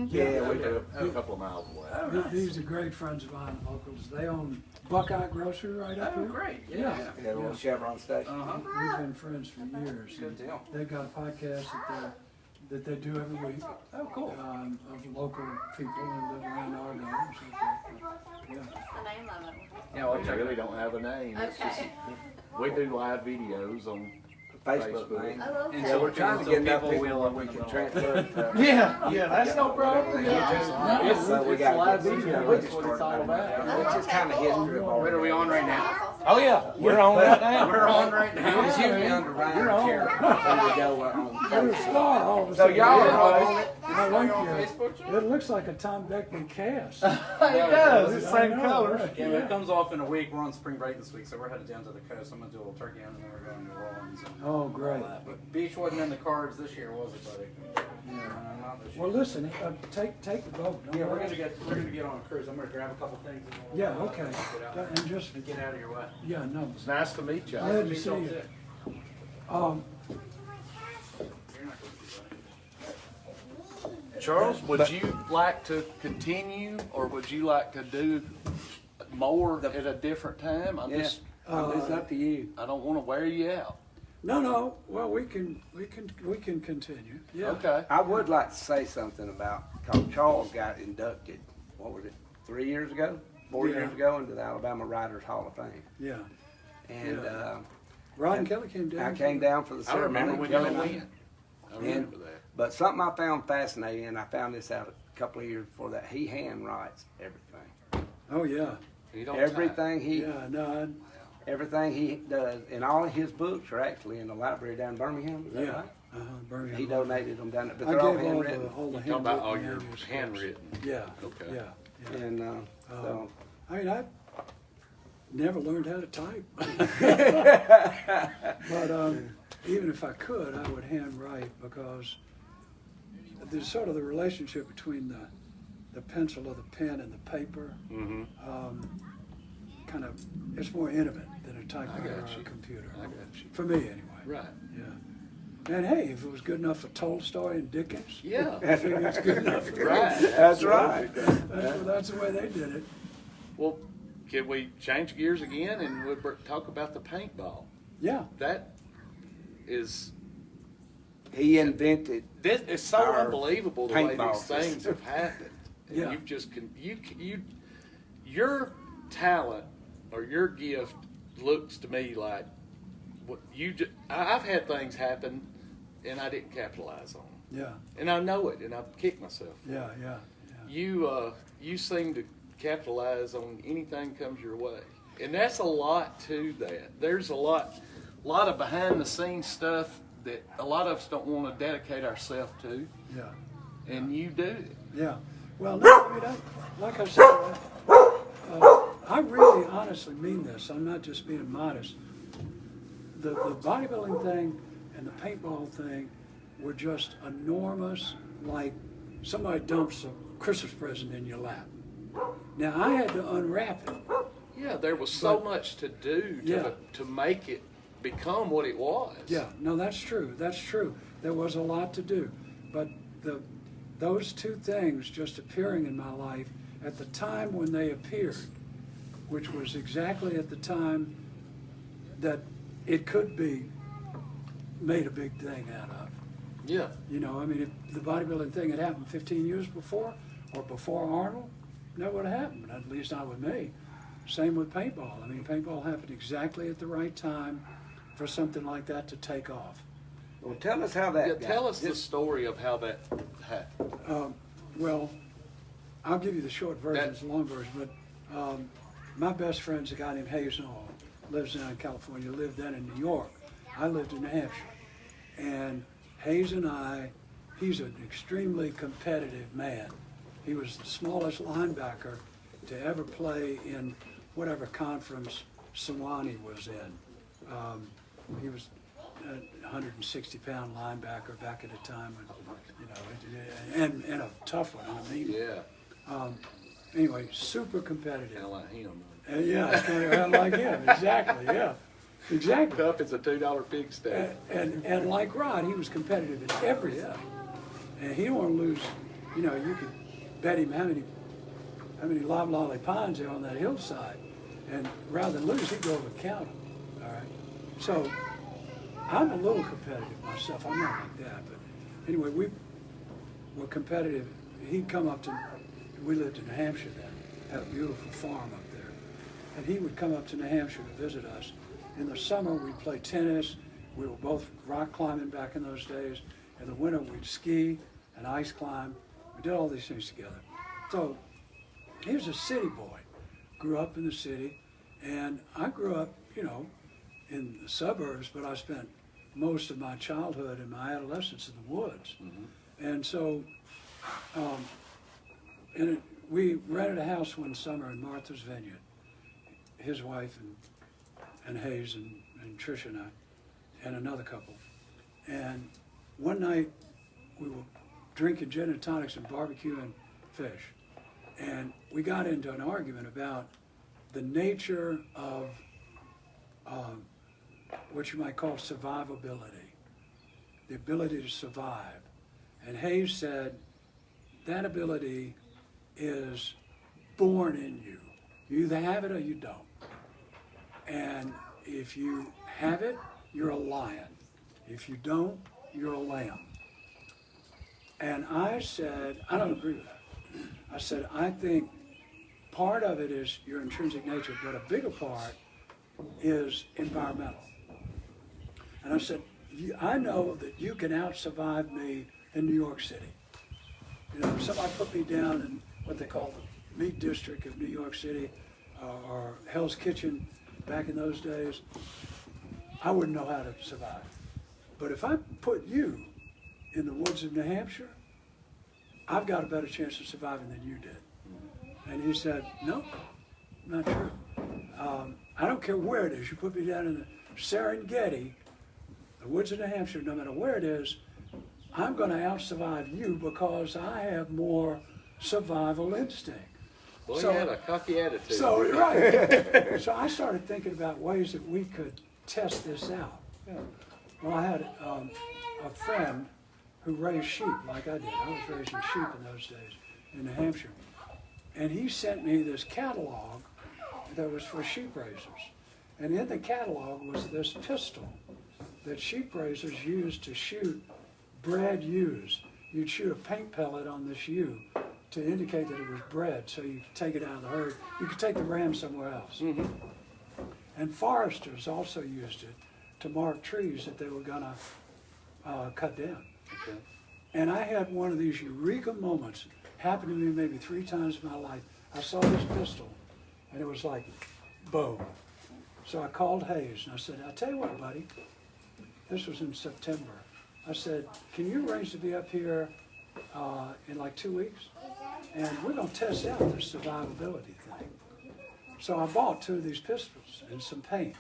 Yeah, we do. A couple of miles away. These are great friends of mine, locals. They own Buckeye Grocery right up Oh, here. great. Yeah. Yeah, a little Chevron station. Uh-huh. We've been friends for years. Good deal. They've got a podcast that they do every week Oh, cool. of local people that live around Arnold and so forth. Yeah. What's the name of it? Yeah, well, We check really it out. don't have a name. It's just, Okay. we do live videos on Facebook, Facebook. man. Oh, okay. And Yeah, we're trying to so get enough people people will where up we in the can middle. transfer. Yeah, that's no problem. It's, So we it's got live this video, we that's just what it's started all about. about. It's just kind of history of all. Where are we on right now? Oh, yeah, we're on right now. We're on right now. It's usually under Ryan's chair. When we go on. You're a star all of a So sudden. y'all Yeah. are on it. I like on your, Facebook, John? it looks like a Tom Beckman cast. It does. It's the same colors. Right. Yeah, but it comes off in a week. We're on spring break this week, so we're headed down to the coast. I'm gonna do a little turkey hunting, and then we're going to New Orleans. And Oh, all great. that. But beach wasn't in the cards this year, was it, buddy? Not this year. Well, listen, take the boat. Don't Yeah, we're worry. gonna get on a cruise. I'm gonna grab a couple things. And we'll, Yeah, okay. Get out And just, and get out of your way. yeah, no. It's nice to meet you. Glad to Meet see y'all you. too. Um, You're not going to, buddy. Charles, would you like to continue, or would you like to do more at a different time? I'm Yeah. just, It's up to you. I don't want to wear you out. no, well, we can continue. Yeah. Okay. I would like to say something about, because Charles got inducted, what was it, 3 years ago? 4 Yeah. years ago into the Alabama Writers Hall of Fame. Yeah. And Ron Kelly came down. I came down for the I remember ceremony. when y'all went. I remember that. But something I found fascinating, and I found this out a couple of years before that, he hand writes everything. Oh, yeah. You don't Everything he Yeah, no, everything he does, and all of his books are actually in the library down in Birmingham. Is that yeah. right? Birmingham. He donated them down there, but I they're all gave all handwritten. the Talking about all handwritten your manuscripts. handwritten. Yeah. Okay. Yeah. And so, I mean, I never learned how to type. But even if I could, I would handwrite because there's sort of the relationship between the pencil or the pen and the paper. Mm-hmm. Kind of, it's more intimate than a typewriter got or you. a computer. I got you. For me, anyway. Right. Yeah. And hey, if it was good enough for Tolstoy and Dickens, Yeah. I figure it's good enough for me. Right. that's right. That's the way they did it. Well, can we change gears again and we'll talk about the paintball? Yeah. That is, He invented. this is so Our unbelievable the way paintball these things have happened. And Yeah. you've just your talent or your gift looks to me like what you just. I've had things happen and I didn't capitalize on them, Yeah. and I know it, and I kick myself. Yeah. Yeah. You seem to capitalize on anything comes your way, and that's a lot to that. There's a lot of behind the scenes stuff that a lot of us don't want to dedicate ourselves to, Yeah. and you do it. Yeah. Well, no, I mean, like I said, I really honestly mean this. I'm not just being modest. The bodybuilding thing and the paintball thing were just enormous, like somebody dumps a Christmas present in your lap. Now, I had to unwrap it. Yeah, there was so much to do Yeah. to make it become what it was. Yeah, no, that's true. That's true. There was a lot to do, but those two things just appearing in my life at the time when they appeared, which was exactly at the time that it could be made a big thing out of. Yeah. You know, I mean, if the bodybuilding thing had happened 15 years before or before Arnold, that would have happened, at least not with me. Same with paintball. I mean, paintball happened exactly at the right time for something like that to take off. Well, tell us how that. Yeah, tell us the story of how that happened. Well, I'll give you the short version, it's the long version, but my best friend's a guy named Hayes Noel, lives down in California, lived then in New York. I lived in New Hampshire. And Hayes and he's an extremely competitive man. He was the smallest linebacker to ever play in whatever conference Sewanee was in. He was a 160-pound linebacker back at a time when, and a tough one, I mean. Yeah. Anyway, super competitive. Kind of like him. Yeah, kind of like him, exactly, yeah. Exactly. Tough as a $2 pig steak. And like Rod, he was competitive in everything. And he didn't want to lose, you know, you could bet him how many loblolly pines are on that hillside. And rather than lose, he'd go over and count them, all right? So I'm a little competitive myself. I'm not like that. But anyway, we were competitive. He'd come up to, we lived in New Hampshire then, had a beautiful farm up there. And he would come up to New Hampshire to visit us. In the summer, we'd play tennis. We were both rock climbing back in those days. In the winter, we'd ski and ice climb. We did all these things together. So he was a city boy, grew up in the city, and I grew up, you know, in the suburbs, but I spent most of my childhood and my adolescence in the woods. Mm-hmm. And so we rented a house one summer in Martha's Vineyard, his wife and Hayes and Tricia and I, and another couple. And one night we were drinking gin and tonics and barbecuing fish. And we got into an argument about the nature of what you might call survivability, the ability to survive. And Hayes said, that ability is born in you. You either have it or you don't. And if you have it, you're a lion. If you don't, you're a lamb. And I said, I don't agree with that. I said, I think part of it is your intrinsic nature, but a bigger part is environmental. And I said, I know that you can out-survive me in New York City. You know, if somebody put me down in what they call the meat district of New York City, or Hell's Kitchen back in those days, I wouldn't know how to survive. But if I put you in the woods of New Hampshire, I've got a better chance of surviving than you did. And he said, no, not true. I don't care where it is. You put me down in the Serengeti, the woods of New Hampshire, no matter where it is, I'm going to out-survive you because I have more survival instinct. Well, So- he had a cocky attitude. So, right. So I started thinking about ways that we could test this out. Well, I had a friend who raised sheep like I did. I was raising sheep in those days in New Hampshire. And he sent me this catalog that was for sheep raisers. And in the catalog was this pistol that sheep raisers used to shoot bred ewes. You'd shoot a paint pellet on this ewe to indicate that it was bred, so you could take it out of the herd. You could take the ram somewhere else. Mm-hmm. And foresters also used it to mark trees that they were gonna cut down. Okay. And I had one of these eureka moments, happened to me maybe 3 times in my life. I saw this pistol, and it was like, boom. So I called Hayes, and I said, I'll tell you what, buddy, this was in September. I said, can you arrange to be up here in like 2 weeks? And we're gonna test out this survivability thing. So I bought 2 of these pistols and some paint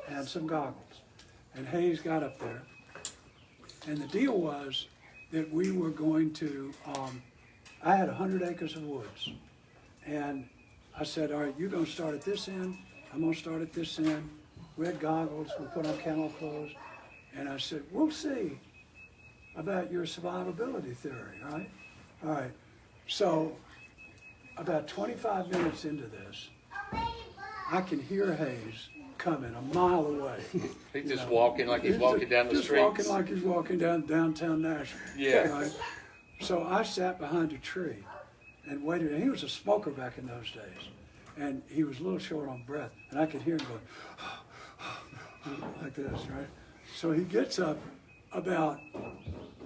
and some goggles. And Hayes got up there. And the deal was that we were going to, I had 100 acres of woods. And I said, all right, you're gonna start at this end, I'm gonna start at this end, We had goggles, we put on kennel clothes, and I said, we'll see about your survivability theory, right? All right, so about 25 minutes into this, I can hear Hayes coming a mile away. He's just walking like he's walking down the just streets. walking like he's walking down downtown Nashville. Yeah. Right? So I sat behind a tree and waited. And he was a smoker back in those days. And he was a little short on breath. And I could hear him going like this, right? So he gets up about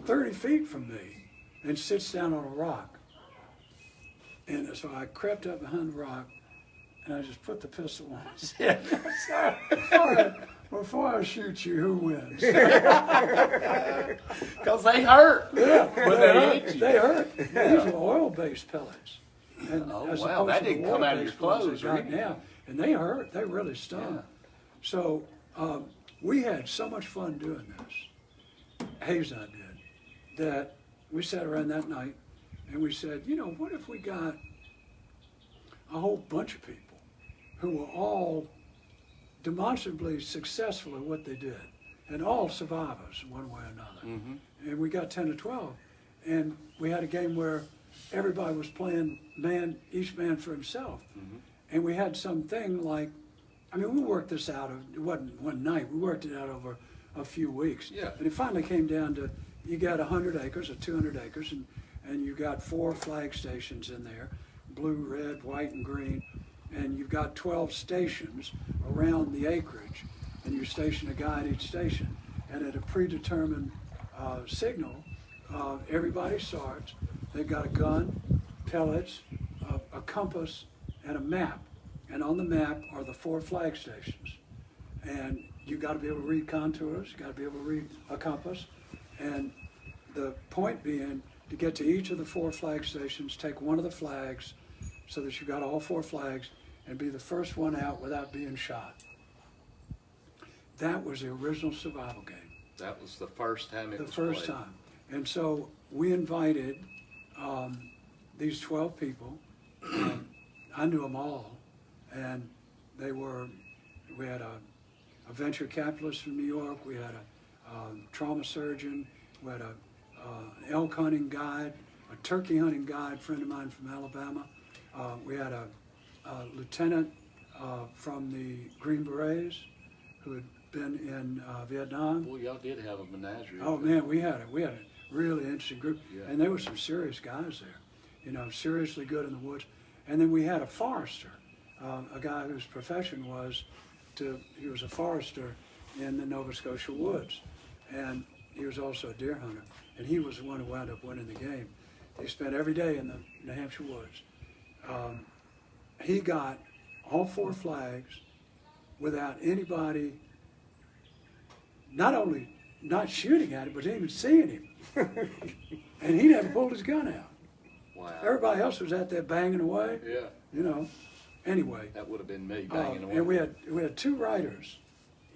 30 feet from me and sits down on a rock. And so I crept up behind the rock and I just put the pistol on his head. All right, before I shoot you, who wins? Because they hurt. Yeah, When they hit you. They hurt. These were oil-based pellets. And Oh, as wow, opposed that to didn't the come out of your water-based ones clothes they or got anything. now. And they hurt. They really stung. Yeah. So we had so much fun doing this, Hayes and I did, that we sat around that night and we said, you know, what if we got a whole bunch of people who were all demonstrably successful at what they did and all survivors in one way or another. Mm-hmm. And we got 10 to 12. And we had a game where everybody was playing each man for himself. Mm-hmm. And we had something like, I mean, we worked this out, it wasn't one night, we worked it out over a few weeks. Yeah. And it finally came down to, you got 100 acres or 200 acres, and you got 4 flag stations in there, blue, red, white, and green, and you've got 12 stations around the acreage, and you station a guy at each station. And at a predetermined signal, everybody starts. They've got a gun, pellets, a compass, and a map. And on the map are the 4 flag stations. And you've got to be able to read contours, you've got to be able to read a compass. And the point being, to get to each of the 4 flag stations, take one of the flags so that you've got all 4 flags and be the first one out without being shot. That was the original survival game. That was the first time it The was first played. time. And so we invited these 12 people, and I knew them all, and we had a venture capitalist from New York, we had a trauma surgeon, we had a elk hunting guide, a turkey hunting guide, friend of mine from Alabama. We had a lieutenant from the Green Berets who had been in Vietnam. Well, y'all did have a menagerie. Oh man, we had a really interesting group, Yeah. and there were some serious guys there, you know, seriously good in the woods. And then we had a forester, a guy whose profession was he was a forester in the Nova Scotia woods, and he was also a deer hunter, and he was the one who wound up winning the game. He spent every day in the New Hampshire woods. He got all 4 flags without anybody not only not shooting at him, but even seeing him. And he never pulled his gun out. Wow. Everybody else was out there banging away, Yeah, you know. Anyway, that would have been me banging away. and we had 2 writers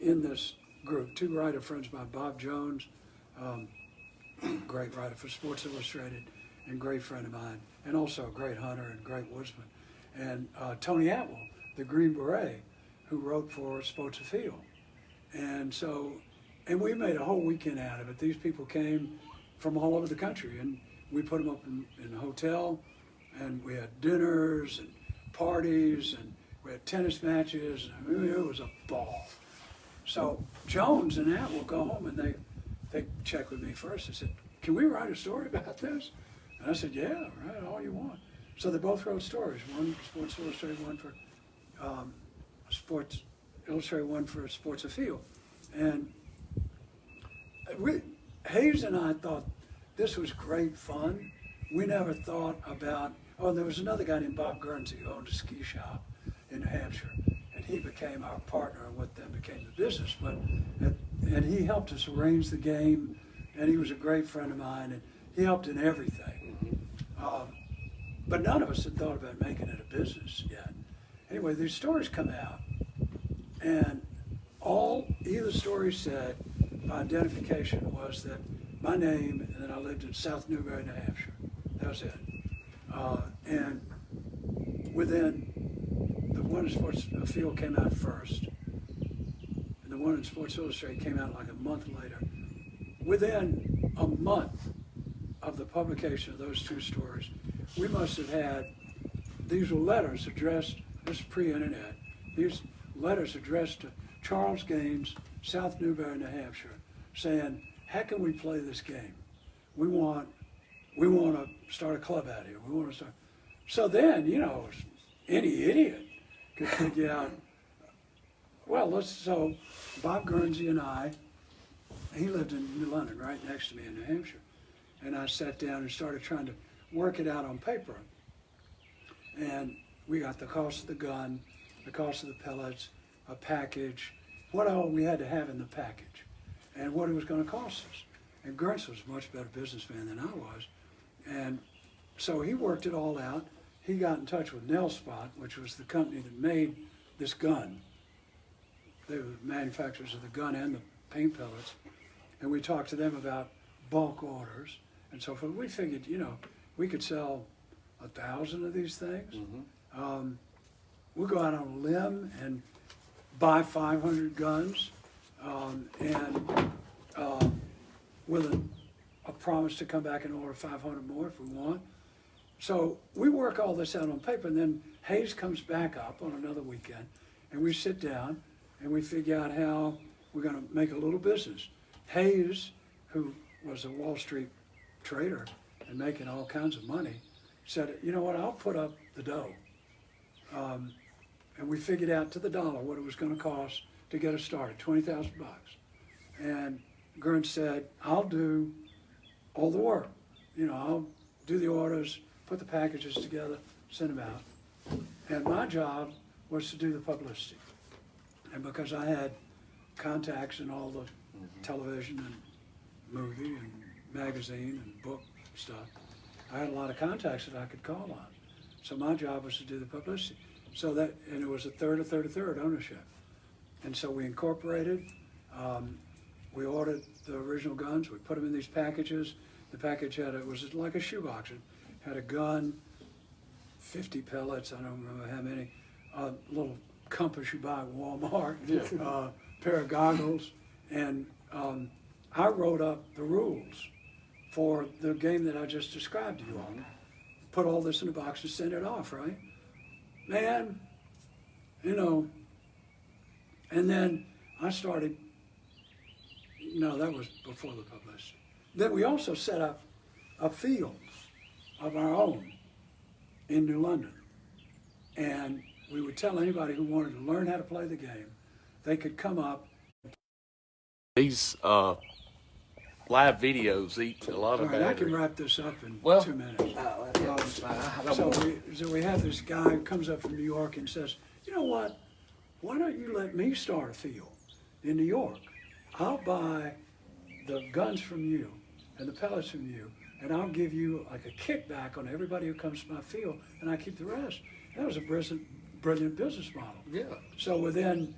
in this group, 2 writer friends of mine, Bob Jones, great writer for Sports Illustrated, and great friend of mine, and also a great hunter and great woodsman, and Tony Atwell, the Green Beret, who wrote for Sports Afield. And we made a whole weekend out of it. These people came from all over the country, and we put them up in a hotel, and we had dinners and parties, and we had tennis matches. I mean, it was a ball. So Jones and Atwell go home, and they checked with me first. They said, "Can we write a story about this?" And I said, "Yeah, write all you want." So they both wrote stories. One for Sports Illustrated, one for Sports Illustrated, one for Sports Afield. And Hayes and I thought this was great fun. We never thought about, there was another guy named Bob Guernsey who owned a ski shop in New Hampshire, and he became our partner in what then became the business. And he helped us arrange the game, and he was a great friend of mine, and he helped in everything. But none of us had thought about making it a business yet. Anyway, these stories come out, and either story said, by identification, was that my name, and then I lived in South Newbury, New Hampshire. That was it. And within, the one Sports Field came out first, the one in Sports Illustrated came out like a month later. Within a month of the publication of those two stories, we must have had, these were letters addressed, this is pre-internet, these letters addressed to Charles Gaines, South Newbury, New Hampshire, saying, how can we play this game? We want to start a club out here. We want to start. So then, you know, any idiot could figure out, well, so Bob Guernsey and I, he lived in New London, right next to me in New Hampshire. And I sat down and started trying to work it out on paper. And we got the cost of the gun, the cost of the pellets, a package, what all we had to have in the package, and what it was going to cost us. And Guernsey was a much better businessman than I was. And so he worked it all out. He got in touch with Nelspot, which was the company that made this gun. They were the manufacturers of the gun and the paint pellets. And we talked to them about bulk orders and so forth. We figured, you know, we could sell 1,000 of these things. We'll go out on a limb and buy 500 guns, with a promise to come back and order 500 more if we want. So we work all this out on paper, and then Hayes comes back up on another weekend, and we sit down and we figure out how we're going to make a little business. Hayes, who was a Wall Street trader and making all kinds of money, said, you know what, I'll put up the dough. And we figured out to the dollar what it was going to cost to get us started, $20,000. And Gurn said, I'll do all the work. You know, I'll do the orders, put the packages together, send them out. And my job was to do the publicity. And because I had contacts in all the television and movie and magazine and book stuff, I had a lot of contacts that I could call on. So my job was to do the publicity. So that, and it was a third ownership. And so we incorporated, we ordered the original guns, we put them in these packages. The package had, it was like a shoebox. It had a gun, 50 pellets, I don't remember how many, a little compass you buy at Walmart, pair of goggles, and I wrote up the rules for the game that I just described to you all. Put all this in a box and send it off, right? Man, you know, and then I started, no, that was before the publicity. Then we also set up a field of our own in New London. And we would tell anybody who wanted to learn how to play the game, they could come up. These live videos eat a lot of All right, I can battery. wrap this up in Well- 2 minutes. So we have this guy who comes up from New York and says, you know what, why don't you let me start a field in New York? I'll buy the guns from you and the pellets from you, and I'll give you like a kickback on everybody who comes to my field, and I keep the rest. That was a brilliant business model. Yeah. So within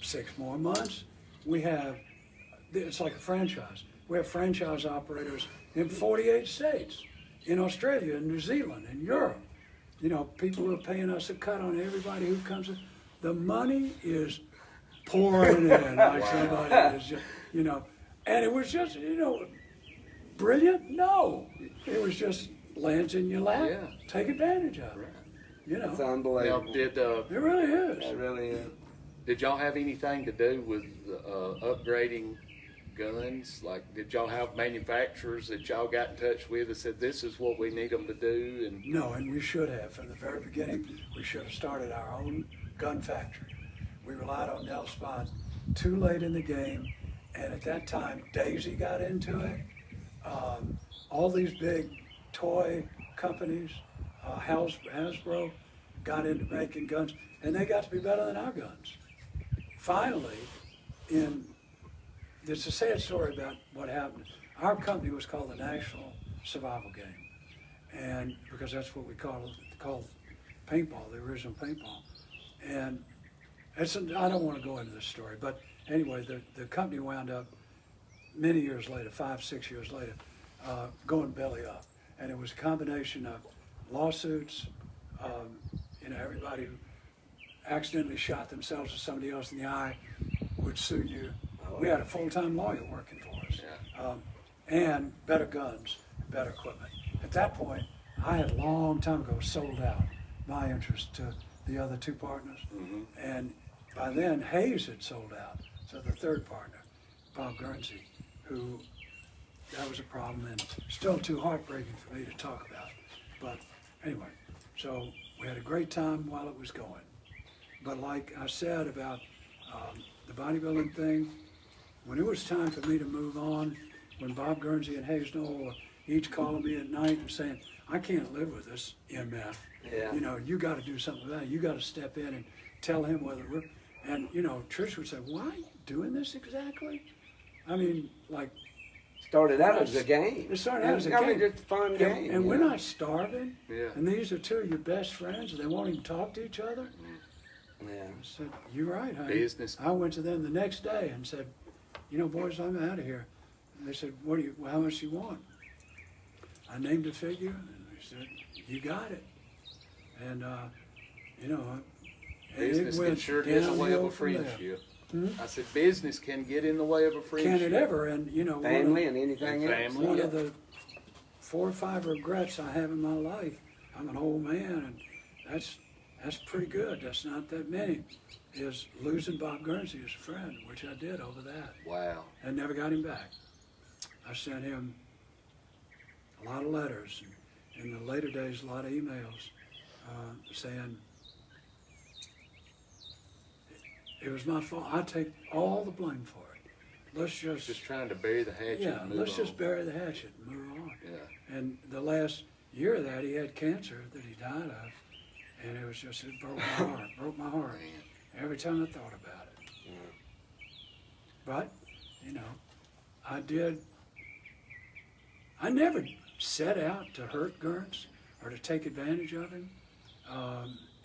6 more months, we have, it's like a franchise. We have franchise operators in 48 states, in Australia, in New Zealand, in Europe. You know, people who are paying us a cut on everybody who comes in. The money is pouring in like somebody is, you know. And it was just, you know, brilliant? No. It was just lands in your lap. Yeah. Take advantage of it. You know, It's Now, unbelievable. did it really is. It really is. did y'all have anything to do with upgrading guns? Like, did y'all have manufacturers that y'all got in touch with that said this is what we need them to do? And No, and we should have. From the very beginning, we should have started our own gun factory. We relied on Nelspot too late in the game, and at that time, Daisy got into it. All these big toy companies, Hasbro, got into making guns, and they got to be better than our guns. Finally, there's a sad story about what happened. Our company was called the National Survival Game, and because that's what we called paintball, the original paintball. And I don't want to go into this story, but anyway, the company wound up many years later, 5, 6 years later, going belly up. And it was a combination of lawsuits, everybody who accidentally shot themselves or somebody else in the eye would suit you. We had a full-time lawyer working for us. Yeah. And better guns, better equipment. At that point, I had a long time ago sold out my interest to the other two partners. And by then, Hayes had sold out. So the third partner, Bob Guernsey, who, that was a problem and still too heartbreaking for me to talk about. But anyway, so we had a great time while it was going. But like I said about the bodybuilding thing, when it was time for me to move on, when Bob Guernsey and Hayes Noel were each calling me at night and saying, I can't live with this MF. Yeah. You know, you got to do something about it. You got to step in and tell him whether we're, and you know, Trish would say, why are you doing this exactly? I mean, like, Started out as a game. it started out as a I mean, game. just a fun And, game. and you we're know. not starving. Yeah. And these are two of your best friends, and they won't even talk to each other. Yeah. I said, you're right, honey. Business. I went to them the next day and said, you know, boys, I'm out of here. And they said, how much do you want? I named a figure, and they said, you got it. And, you know, and Business can sure get in the way of downhill a from there. friendship. I said, business can get in the way of a friendship. Can it ever? And, you know, Family and anything And else. family. one of the 4 or 5 regrets I have in my life, I'm an old man, and that's pretty good. That's not that many, is losing Bob Guernsey as a friend, which I did over that. Wow. And never got him back. I sent him a lot of letters, and in the later days, a lot of emails saying, it was my fault. I take all the blame for it. Let's Just trying to bury the hatchet yeah, and move let's on. just bury the hatchet and move on. Yeah. And the last year of that, he had cancer that he died of, and it was just, it broke my heart, broke my heart every time I thought about it. But, you know, I never set out to hurt Gurns or to take advantage of him,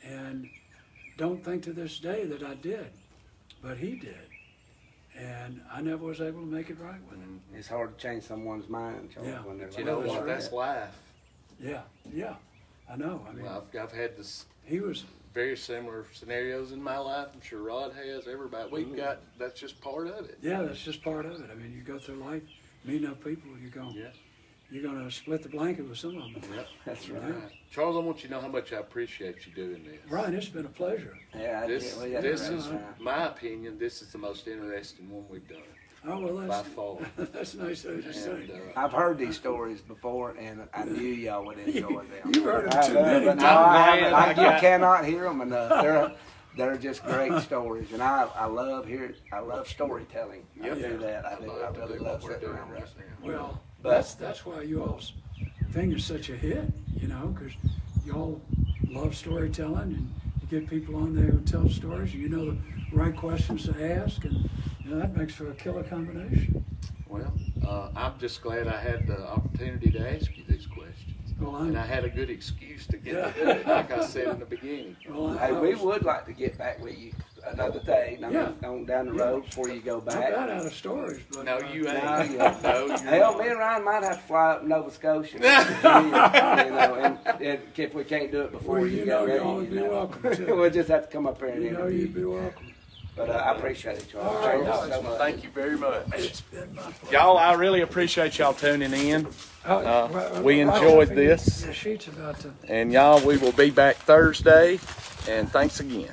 and don't think to this day that I did, but he did. And I never was able to make it right with him. It's hard to change someone's mind, Charles, Yeah. when they're But you know like what? that. That's life. Yeah, I know. I mean, Well, I've had this he was, very similar scenarios in my life. I'm sure Rod has. Everybody. We've got. That's just part of it. yeah, that's just part of it. I mean, you go through life, meeting up people, Yeah. you're gonna split the blanket with some of them. Yep. That's right. Right. Charles, I want you to know how much I appreciate you doing this. Ryan, it's been a pleasure. Yeah, I This, did. this Yeah, is, my opinion, this is the most interesting one we've done Oh, well, by far. that's nice of you to say. And, I've heard these stories before, and I knew y'all would enjoy them. You've heard them I too have, many but no, times. I haven't. I I got- cannot hear them enough. They're just great stories, and I love storytelling. I do that. I do. I love to really do love what we're sitting doing around. right now. Well, But- that's why you all's thing is such a hit, you know, because y'all love storytelling and you get people on there who tell stories. You know the right questions to ask, and you know, that makes for a killer combination. Well, I'm just glad I had the opportunity to ask you these questions. Well, And I had a good excuse to get to do it, like I said in the beginning. Hey, we would like to get back with you another day. Yeah. On down the road before you go I'm back. not out of stories, but No, you No, ain't. yeah. No, you're Hell, not. me and Ryan might have to fly up to Nova Scotia. and if we can't do it before Well, you you get know ready, you'll always be welcome, too. we'll just have to come up here and you know interview. you'd be welcome. But I appreciate it, Charles. All right, Thank you no, so much. Thank you very much. It's been my pleasure. Y'all, I really appreciate y'all tuning in. We Right, enjoyed I think this. The sheet's about to. And y'all, we will be back Thursday. And thanks again.